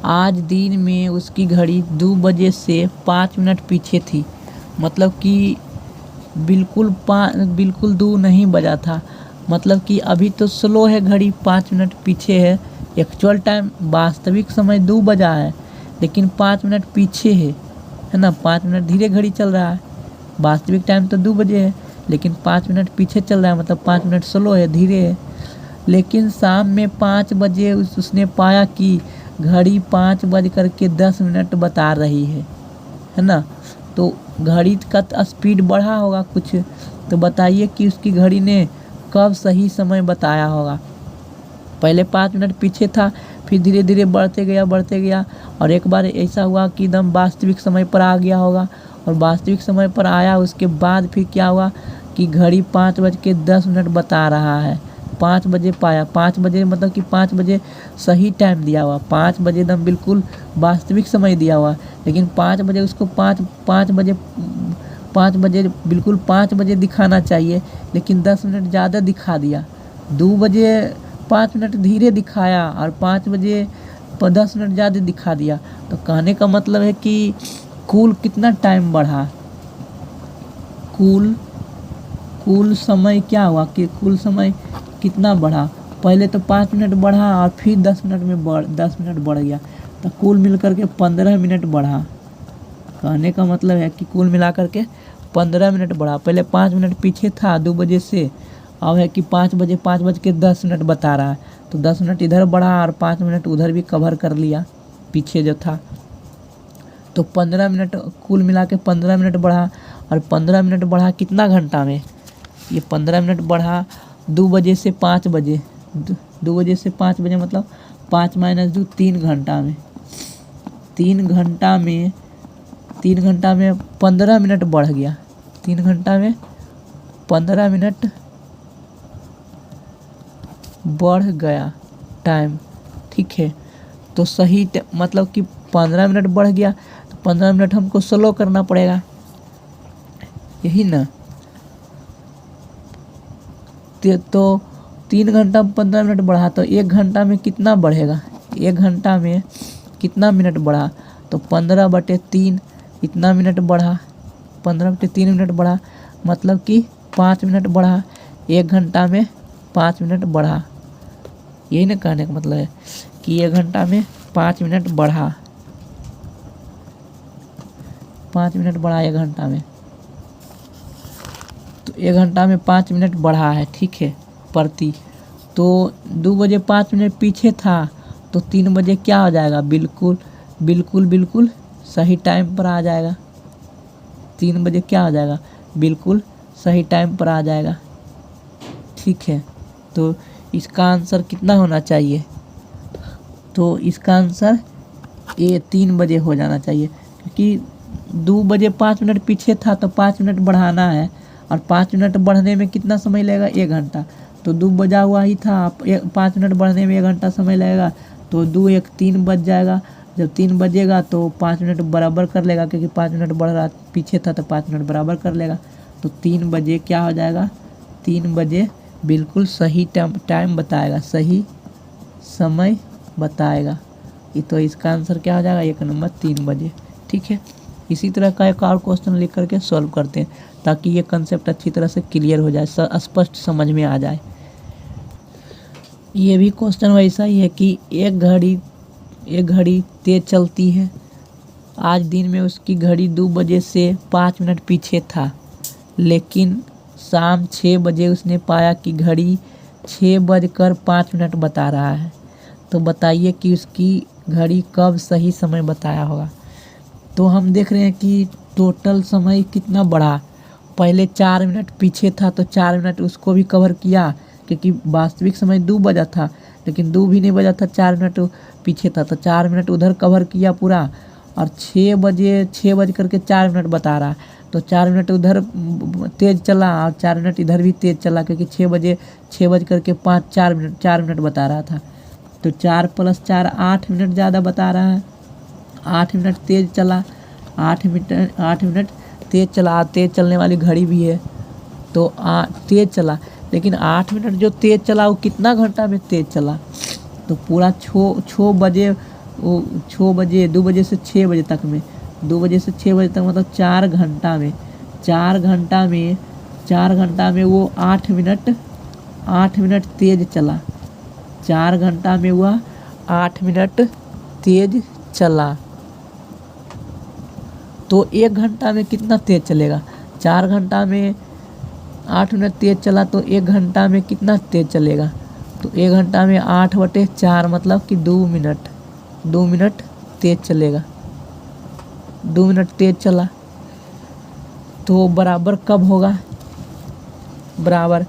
आज दिन में उसकी घड़ी 2 बजे से 5 मिनट पीछे थी। मतलब कि बिल्कुल 2 नहीं बजा था। मतलब कि अभी तो स्लो है घड़ी, 5 मिनट पीछे है। एक्चुअल टाइम वास्तविक समय 2 बजा है, लेकिन 5 मिनट पीछे है ना। 5 मिनट धीरे घड़ी चल रहा है। वास्तविक टाइम तो 2 बजे है, लेकिन 5 मिनट पीछे चल रहा है, मतलब 5 मिनट स्लो है, धीरे है। लेकिन शाम में 5 बजे उसने पाया कि घड़ी 5:10 बता रही है ना। तो घड़ी का स्पीड बढ़ा होगा कुछ। तो बताइए कि उसकी घड़ी ने कब सही समय बताया होगा। पहले 5 मिनट पीछे था, फिर धीरे धीरे बढ़ते गया और एक बार ऐसा हुआ कि एकदम वास्तविक समय पर आ गया होगा। और वास्तविक समय पर आया, उसके बाद फिर क्या हुआ कि घड़ी 5:10 बता रहा है। 5 बजे पाया, 5 बजे मतलब कि 5 बजे सही टाइम दिया हुआ, 5 बजे एकदम बिल्कुल वास्तविक समय दिया हुआ। लेकिन 5 बजे उसको 5 बजे बिल्कुल 5 बजे दिखाना चाहिए, लेकिन 10 मिनट ज़्यादा दिखा दिया। 2 बजे 5 मिनट धीरे दिखाया और 5 बजे 10 मिनट ज़्यादा दिखा दिया। तो कहने का मतलब है कि कुल कितना टाइम बढ़ा, कुल समय क्या हुआ कि कुल समय कितना बढ़ा। पहले तो 5 मिनट बढ़ा और फिर 10 मिनट बढ़ गया, तो कुल मिलकर के 15 मिनट बढ़ा। कहने का मतलब है कि कुल मिलाकर के 15 मिनट बढ़ा। पहले 5 मिनट पीछे था 2 बजे से, अब है कि 5:10 बता रहा है। तो 10 मिनट इधर बढ़ा और 5 मिनट उधर भी कवर कर लिया पीछे जो था। तो 15 मिनट कुल मिला के 15 मिनट बढ़ा। और 15 मिनट बढ़ा कितना घंटा में, ये 15 मिनट बढ़ा 2 बजे से 5 बजे। 2 बजे से 5 बजे मतलब 5 - 2 3 घंटा में। 3 घंटा में 15 मिनट बढ़ गया। 3 घंटा में 15 मिनट बढ़ गया टाइम, ठीक है। तो सही मतलब कि 15 मिनट बढ़ गया, तो 15 मिनट हमको स्लो करना पड़ेगा, यही ना। तो 3 घंटा में 15 मिनट बढ़ा, तो 1 घंटा में कितना बढ़ेगा, 1 घंटा में कितना मिनट बढ़ा। तो 15/3 इतना मिनट बढ़ा, 15/3 मिनट बढ़ा, मतलब कि 5 मिनट बढ़ा। 1 घंटा में 5 मिनट बढ़ा, यही ना कहने का मतलब है कि 1 घंटा में 5 मिनट बढ़ा, 5 मिनट बढ़ा 1 घंटा में। तो 1 घंटा में 5 मिनट बढ़ा है, ठीक है, प्रति। तो 2 बजे 5 मिनट पीछे था, तो 3 बजे क्या हो जाएगा, बिल्कुल सही टाइम पर आ जाएगा। 3 बजे क्या हो जाएगा, बिल्कुल सही टाइम पर आ जाएगा, ठीक है। तो इसका आंसर कितना होना चाहिए, तो इसका आंसर ये 3 बजे हो जाना चाहिए, क्योंकि 2 बजे 5 मिनट पीछे था, तो 5 मिनट बढ़ाना है। और 5 मिनट बढ़ने में कितना समय लगेगा, 1 घंटा। तो 2 बजा हुआ ही था, 5 मिनट बढ़ने में 1 घंटा समय लगेगा, तो 2 1 3 बज जाएगा। जब 3 बजेगा तो 5 मिनट बराबर कर लेगा, क्योंकि 5 मिनट बढ़ रहा पीछे था, तो 5 मिनट बराबर कर लेगा। तो 3 बजे क्या हो जाएगा, 3 बजे बिल्कुल सही टाइम बताएगा, सही समय बताएगा। ये तो इसका आंसर क्या हो जाएगा, 1 नंबर 3 बजे, ठीक है। इसी तरह का एक और क्वेश्चन लिख करके सॉल्व करते हैं, ताकि ये कंसेप्ट अच्छी तरह से क्लियर हो जाए, स्पष्ट समझ में आ जाए। ये भी क्वेश्चन वैसा ही है कि एक घड़ी तेज चलती है। आज दिन में उसकी घड़ी 2 बजे से 5 मिनट पीछे था, लेकिन शाम 6 बजे उसने पाया कि घड़ी 6:05 बता रहा है। तो बताइए कि उसकी घड़ी कब सही समय बताया होगा। तो हम देख रहे हैं कि टोटल समय कितना बढ़ा। पहले 4 मिनट पीछे था, तो 4 मिनट उसको भी कवर किया, क्योंकि वास्तविक समय 2 बजा था, लेकिन 2 भी नहीं बजा था, 4 मिनट पीछे था, तो 4 मिनट उधर कवर किया पूरा। और 6 बजे 6:04 बता रहा, तो 4 मिनट उधर तेज़ चला और 4 मिनट इधर भी तेज़ चला, क्योंकि 4 मिनट बता रहा था। तो 4 + 4 8 मिनट ज़्यादा बता रहा है। 8 मिनट तेज़ चला, 8 मिनट तेज़ चला। तेज़ चलने वाली घड़ी भी है, तो तेज़ चला। लेकिन 8 मिनट जो तेज़ चला वो कितना घंटा में तेज़ चला, तो पूरा 6 बजे 2 बजे से 6 बजे तक में, 2 बजे से 6 बजे तक मतलब 4 घंटा में, 4 घंटा में वो 8 मिनट तेज चला। 4 घंटा में वह 8 मिनट तेज चला। तो 1 घंटा में कितना तेज चलेगा? 4 घंटा में 8 मिनट तेज चला तो 1 घंटा में कितना तेज चलेगा? तो 1 घंटा में 8/4 मतलब कि 2 मिनट तेज चलेगा। 2 मिनट तेज चला तो बराबर कब होगा? बराबर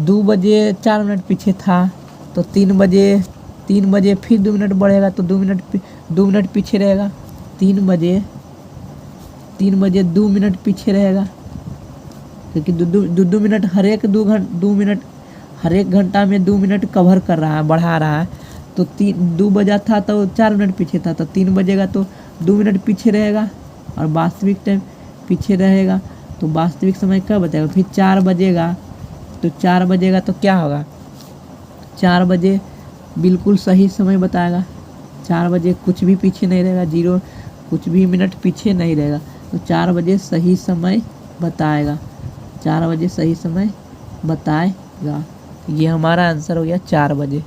2 बजे 4 मिनट पीछे था तो 3 बजे फिर 2 मिनट बढ़ेगा तो 2 मिनट पीछे रहेगा। 3 बजे 2 मिनट पीछे रहेगा क्योंकि 2 मिनट हर एक घंटा में 2 मिनट कवर कर रहा है, बढ़ा रहा है। तो 2 बजा था तो 4 मिनट पीछे था तो 3 बजेगा तो 2 मिनट पीछे रहेगा और वास्तविक टाइम पीछे रहेगा। तो वास्तविक समय कब बचेगा? फिर 4 बजेगा तो क्या होगा? 4 बजे बिल्कुल सही समय बताएगा। 4 बजे कुछ भी पीछे नहीं रहेगा, 0 कुछ भी मिनट पीछे नहीं रहेगा। तो 4 बजे सही समय बताएगा। 4 बजे सही समय बताएगा। ये हमारा आंसर हो गया 4 बजे।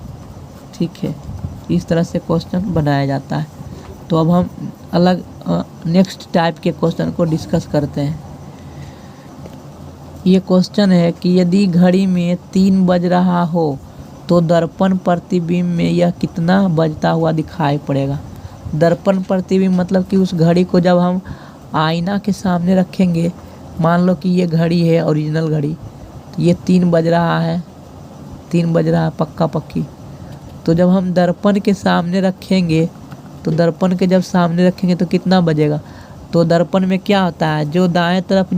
ठीक है, इस तरह से क्वेश्चन बनाया जाता है। तो अब हम अलग नेक्स्ट टाइप के क्वेश्चन को डिस्कस करते हैं। ये क्वेश्चन है कि यदि घड़ी में 3 बज रहा हो तो दर्पण प्रतिबिंब में यह कितना बजता हुआ दिखाई पड़ेगा? दर्पण प्रतिबिंब मतलब कि उस घड़ी को जब हम आईना के सामने रखेंगे, मान लो कि ये घड़ी है ओरिजिनल घड़ी, तो ये 3 बज रहा है पक्का पक्की। तो जब हम दर्पण के सामने रखेंगे तो दर्पण के जब सामने रखेंगे तो कितना बजेगा? तो दर्पण में क्या होता है, जो दाएं तरफ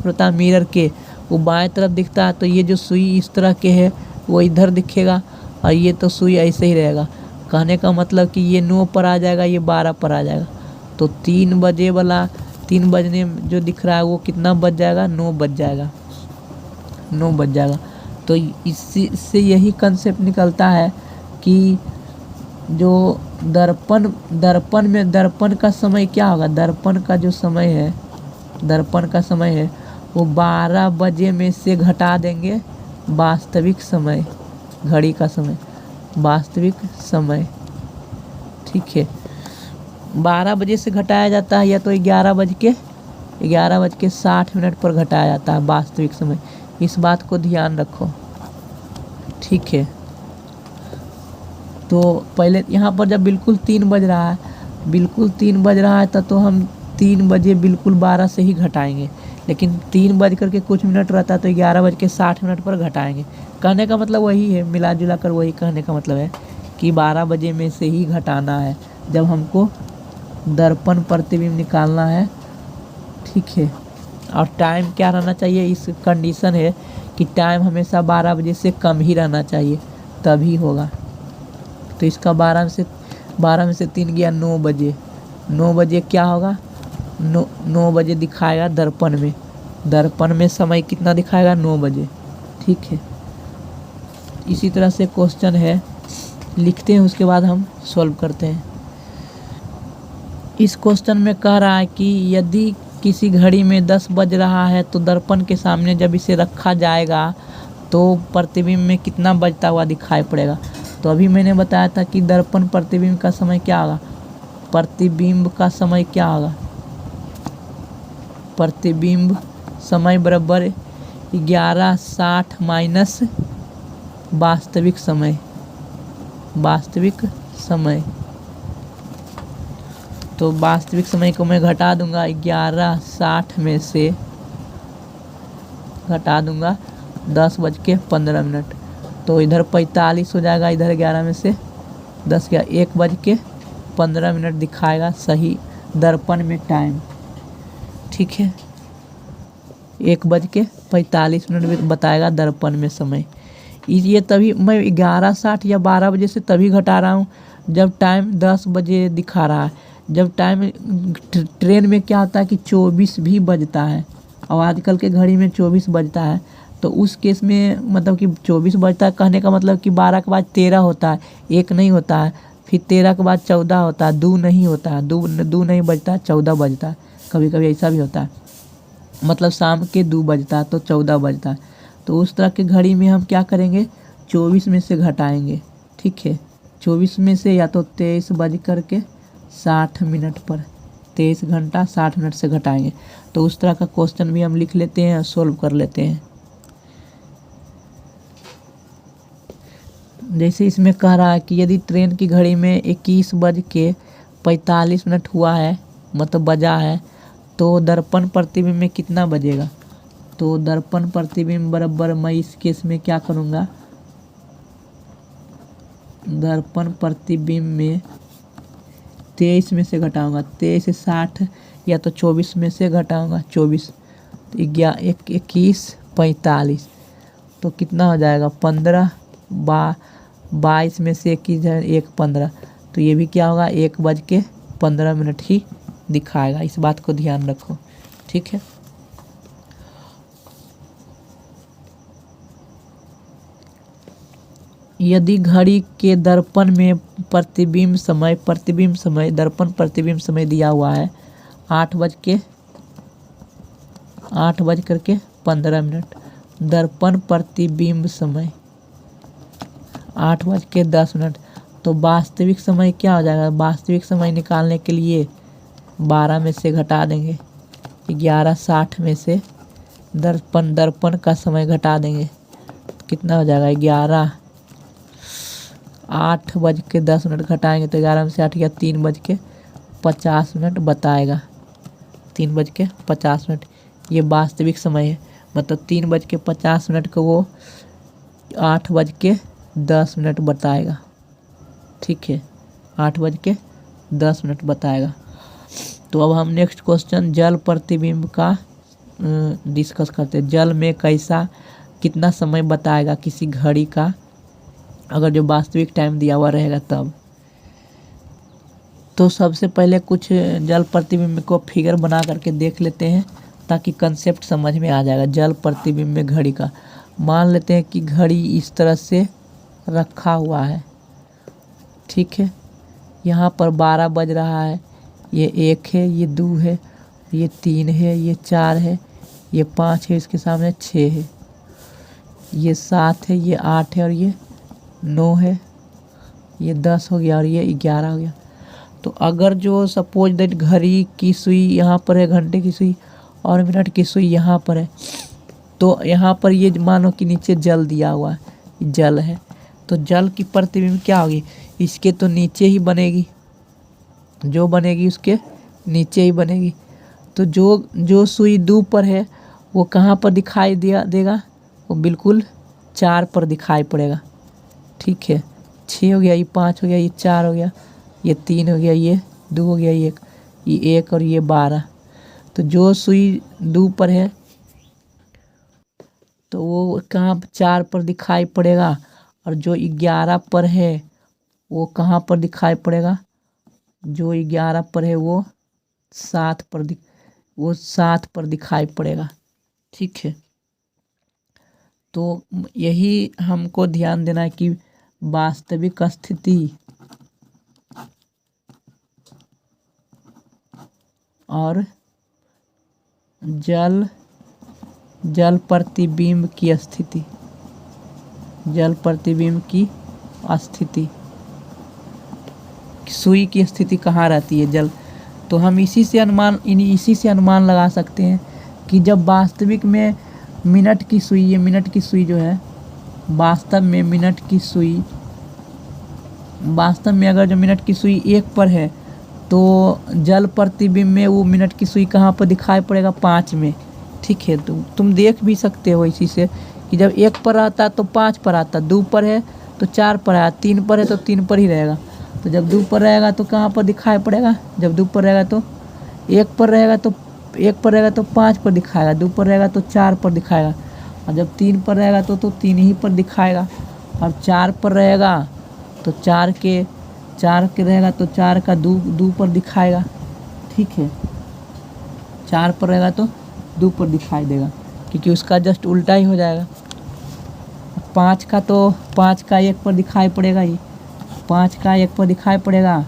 रहता है मिरर के, वो बाएं तरफ दिखता है। तो ये जो सुई इस तरह के है वो इधर दिखेगा और ये तो सुई ऐसे ही रहेगा। कहने का मतलब कि ये 9 पर आ जाएगा, ये 12 पर आ जाएगा। तो 3 बजे वाला 3 बजने जो दिख रहा है वो कितना बज जाएगा? 9 बज जाएगा। तो इससे यही कंसेप्ट निकलता है कि जो दर्पण का समय क्या होगा? दर्पण का समय है वो 12 बजे में से घटा देंगे वास्तविक समय, घड़ी का समय, वास्तविक समय। ठीक है, 12 बजे से घटाया जाता है या तो 11:60 पर घटाया जाता है वास्तविक समय। इस बात को ध्यान रखो। ठीक है, तो पहले यहाँ पर जब बिल्कुल 3 बज रहा है तो हम 3 बजे बिल्कुल 12 से ही घटाएंगे। लेकिन 3 बज करके कुछ मिनट रहता है तो 11:60 पर घटाएंगे। कहने का मतलब वही है, मिला जुला कर वही कहने का मतलब है कि 12 बजे में से ही घटाना है जब हमको दर्पण प्रतिबिंब निकालना है। ठीक है, और टाइम क्या रहना चाहिए? इस कंडीशन है कि टाइम हमेशा 12 बजे से कम ही रहना चाहिए, तभी होगा। तो इसका 12 में से 3 गया 9 बजे। 9 बजे क्या होगा? 9 बजे दिखाएगा दर्पण में समय कितना दिखाएगा? 9 बजे। ठीक है, इसी तरह से क्वेश्चन है, लिखते हैं उसके बाद हम सॉल्व करते हैं। इस क्वेश्चन में कह रहा है कि यदि किसी घड़ी में 10 बज रहा है तो दर्पण के सामने जब इसे रखा जाएगा तो प्रतिबिंब में कितना बजता हुआ दिखाई पड़ेगा? तो अभी मैंने बताया था कि दर्पण प्रतिबिंब का समय क्या होगा? प्रतिबिंब समय बराबर 11:60 माइनस वास्तविक समय। तो वास्तविक समय को मैं घटा दूंगा 11:60 में से घटा दूंगा 10:15। तो इधर 45 हो जाएगा, इधर 11 में से 10 गया, 1:15 दिखाएगा सही दर्पण में टाइम। ठीक है, 1:45 बताएगा दर्पण में समय। ये तभी मैं 11:60 या 12 बजे से तभी घटा रहा हूँ जब टाइम 10 बजे दिखा रहा है। जब टाइम ट्रेन में क्या होता है कि 24 भी बजता है और आजकल के घड़ी में 24 बजता है। तो उस केस में मतलब कि 24 बजता है, कहने का मतलब कि 12 के बाद 13 होता है, 1 नहीं होता है। फिर 13 के बाद 14 होता है, 2 नहीं होता है, 2 नहीं बजता है, 14 बजता है। कभी कभी ऐसा भी होता है। मतलब शाम के 2 बजता है तो 14 बजता है। तो उस तरह के घड़ी में हम क्या करेंगे, 24 में से घटाएंगे। ठीक है, 24 में से या तो 23 बज कर के 60 मिनट पर 23 घंटा 60 मिनट से घटाएंगे। तो उस तरह का क्वेश्चन भी हम लिख लेते हैं और सोल्व कर लेते हैं। जैसे इसमें कह रहा है कि यदि ट्रेन की घड़ी में 21 बज के 45 मिनट हुआ है, मतलब बजा है, तो दर्पण प्रतिबिंब में कितना बजेगा। तो दर्पण प्रतिबिंब बराबर मैं इस केस में क्या करूँगा, दर्पण प्रतिबिंब में 23 में से घटाऊंगा, 23 से 60 या तो 24 में से घटाऊंगा 24, तो 21 45, तो कितना हो जाएगा 15 22 में से 21 1 15, तो ये भी क्या होगा 1:15 ही दिखाएगा। इस बात को ध्यान रखो। ठीक है, यदि घड़ी के दर्पण में प्रतिबिंब समय दर्पण प्रतिबिंब समय दिया हुआ है 8:15, दर्पण प्रतिबिंब समय 8:10, तो वास्तविक समय क्या हो जाएगा, वास्तविक समय निकालने के लिए 12 में से घटा देंगे, 11:60 में से दर्पण का समय घटा देंगे, कितना हो जाएगा 8:10 घटाएंगे तो 11 में से 8 या 3:50 बताएगा, 3:50। ये वास्तविक समय है, मतलब 3:50 को वो 8:10 बताएगा। ठीक है, 8:10 बताएगा। तो अब हम नेक्स्ट क्वेश्चन जल प्रतिबिंब का डिस्कस करते हैं। जल में कितना समय बताएगा किसी घड़ी का, अगर जो वास्तविक टाइम दिया हुआ रहेगा तब। तो सबसे पहले कुछ जल प्रतिबिंब को फिगर बना करके देख लेते हैं ताकि कंसेप्ट समझ में आ जाएगा जल प्रतिबिंब में घड़ी का। मान लेते हैं कि घड़ी इस तरह से रखा हुआ है। ठीक है, यहाँ पर 12 बज रहा है, ये 1 है, ये 2 है, ये 3 है, ये 4 है, ये 5 है, इसके सामने 6 है, ये 7 है, ये 8 है और ये 9 है, ये 10 हो गया और ये 11 हो गया। तो अगर जो सपोज दैट घड़ी की सुई यहाँ पर है, घंटे की सुई और मिनट की सुई यहाँ पर है, तो यहाँ पर ये मानो कि नीचे जल दिया हुआ है, जल है, तो जल की प्रतिबिंब क्या होगी, इसके तो नीचे ही बनेगी, जो बनेगी उसके नीचे ही बनेगी। तो जो सुई 2 पर है वो कहाँ पर दिखाई देगा, वो बिल्कुल 4 पर दिखाई पड़ेगा। ठीक है, 6 हो गया, ये 5 हो गया, ये 4 हो गया, ये 3 हो गया, ये 2 हो गया, ये 1 और ये 12। तो जो सुई 2 पर है तो वो कहाँ 4 पर दिखाई पड़ेगा, और जो 11 पर है वो कहाँ पर दिखाई पड़ेगा, जो 11 पर है वो 7 पर दिखाई पड़ेगा। ठीक है, तो यही हमको ध्यान देना है कि वास्तविक स्थिति और जल प्रतिबिंब की स्थिति, सुई की स्थिति कहाँ रहती है जल। तो हम इसी से अनुमान लगा सकते हैं कि जब वास्तविक में मिनट की सुई जो है, वास्तव में अगर जो मिनट की सुई 1 पर है तो जल प्रतिबिंब में वो मिनट की सुई कहाँ पर दिखाई पड़ेगा, 5 में। ठीक है, तो तुम देख भी सकते हो इसी से कि जब 1 पर आता तो 5 पर आता, 2 पर है तो 4 पर आया, 3 पर है तो 3 पर ही रहेगा। तो जब 2 पर रहेगा तो कहाँ पर दिखाई पड़ेगा, जब 2 पर रहेगा तो 1 पर रहेगा तो 5 पर दिखाएगा, 2 पर रहेगा तो 4 पर दिखाएगा, और जब 3 पर रहेगा तो 3 ही पर दिखाएगा, और 4 पर रहेगा तो 4 के रहेगा तो 4 का 2 पर दिखाएगा। ठीक है, 4 पर रहेगा तो 2 पर दिखाई देगा, क्योंकि उसका जस्ट उल्टा ही हो जाएगा। 5 का 1 पर दिखाई पड़ेगा ही, 5 का 1 पर दिखाई पड़ेगा,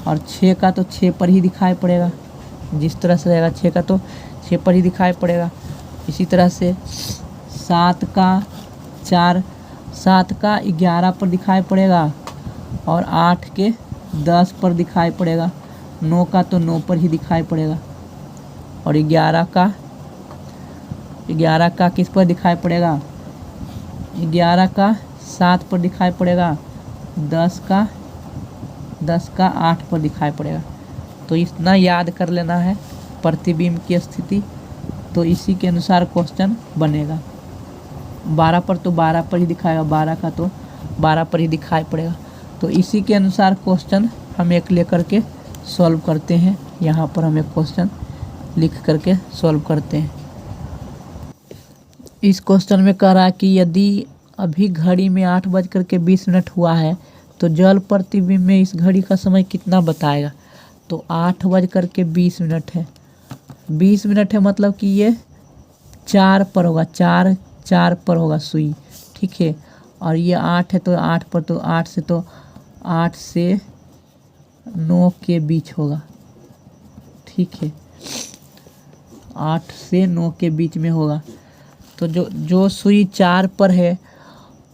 और 6 का तो 6 पर ही दिखाई पड़ेगा। जिस तरह से रहेगा 6 का तो 6 पर ही दिखाई पड़ेगा। इसी तरह से 7 का 11 पर दिखाई पड़ेगा और 8 के 10 पर दिखाई पड़ेगा। 9 का तो 9 पर ही दिखाई पड़ेगा और 11 का किस पर दिखाई पड़ेगा? 11 का 7 पर दिखाई पड़ेगा। 10 का 8 पर दिखाई पड़ेगा। तो इतना याद कर लेना है प्रतिबिंब की स्थिति, तो इसी के अनुसार क्वेश्चन बनेगा। 12 पर तो 12 पर ही दिखाएगा, 12 का तो 12 पर ही दिखाई पड़ेगा। तो इसी के अनुसार क्वेश्चन हम एक लेकर के सॉल्व करते हैं। यहाँ पर हम एक क्वेश्चन लिख करके सॉल्व करते हैं। इस क्वेश्चन में कह रहा है कि यदि अभी घड़ी में 8:20 हुआ है तो जल प्रतिबिंब में इस घड़ी का समय कितना बताएगा? तो 8:20 है। 20 मिनट है मतलब कि ये 4 पर होगा, 4 पर होगा सुई, ठीक है। और ये 8 है तो 8 पर, तो 8 से 9 के बीच होगा, ठीक है। 8 से 9 के बीच में होगा। तो जो सुई 4 पर है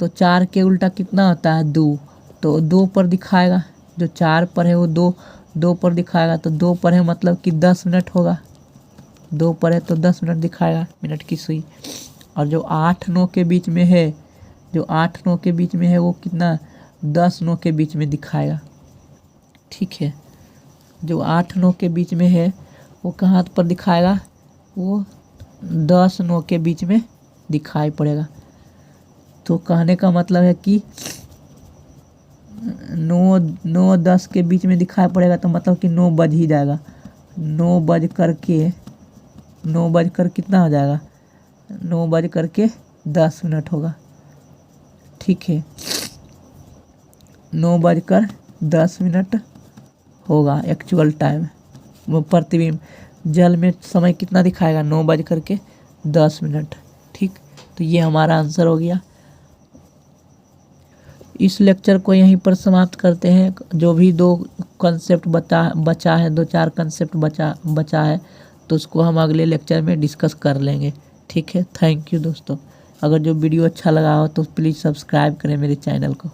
तो 4 के उल्टा कितना होता है? 2, तो 2 पर दिखाएगा। जो 4 पर है वो 2 पर दिखाएगा। तो 2 पर है मतलब कि 10 मिनट होगा। 2 पर है तो 10 मिनट दिखाएगा, मिनट की सुई। और जो 8-9 के बीच में है, वो कितना? 10-9 के बीच में दिखाएगा, ठीक है। जो 8-9 के बीच में है वो कहाँ पर दिखाएगा? वो 10-9 के बीच में दिखाई पड़ेगा। तो कहने का मतलब है कि 9-10 के बीच में दिखाई पड़ेगा, तो मतलब कि 9 बज ही जाएगा। 9 बज कर कितना हो जाएगा? 9 बज करके 10 मिनट होगा, ठीक है। 9 बजकर 10 मिनट होगा एक्चुअल टाइम। वो प्रतिबिंब जल में समय कितना दिखाएगा? 9 बज करके 10 मिनट, ठीक। तो ये हमारा आंसर हो गया। इस लेक्चर को यहीं पर समाप्त करते हैं। जो भी 2 कंसेप्ट बचा है, 2-4 कंसेप्ट बचा है, तो उसको हम अगले लेक्चर में डिस्कस कर लेंगे, ठीक है। थैंक यू दोस्तों। अगर जो वीडियो अच्छा लगा हो तो प्लीज़ सब्सक्राइब करें मेरे चैनल को।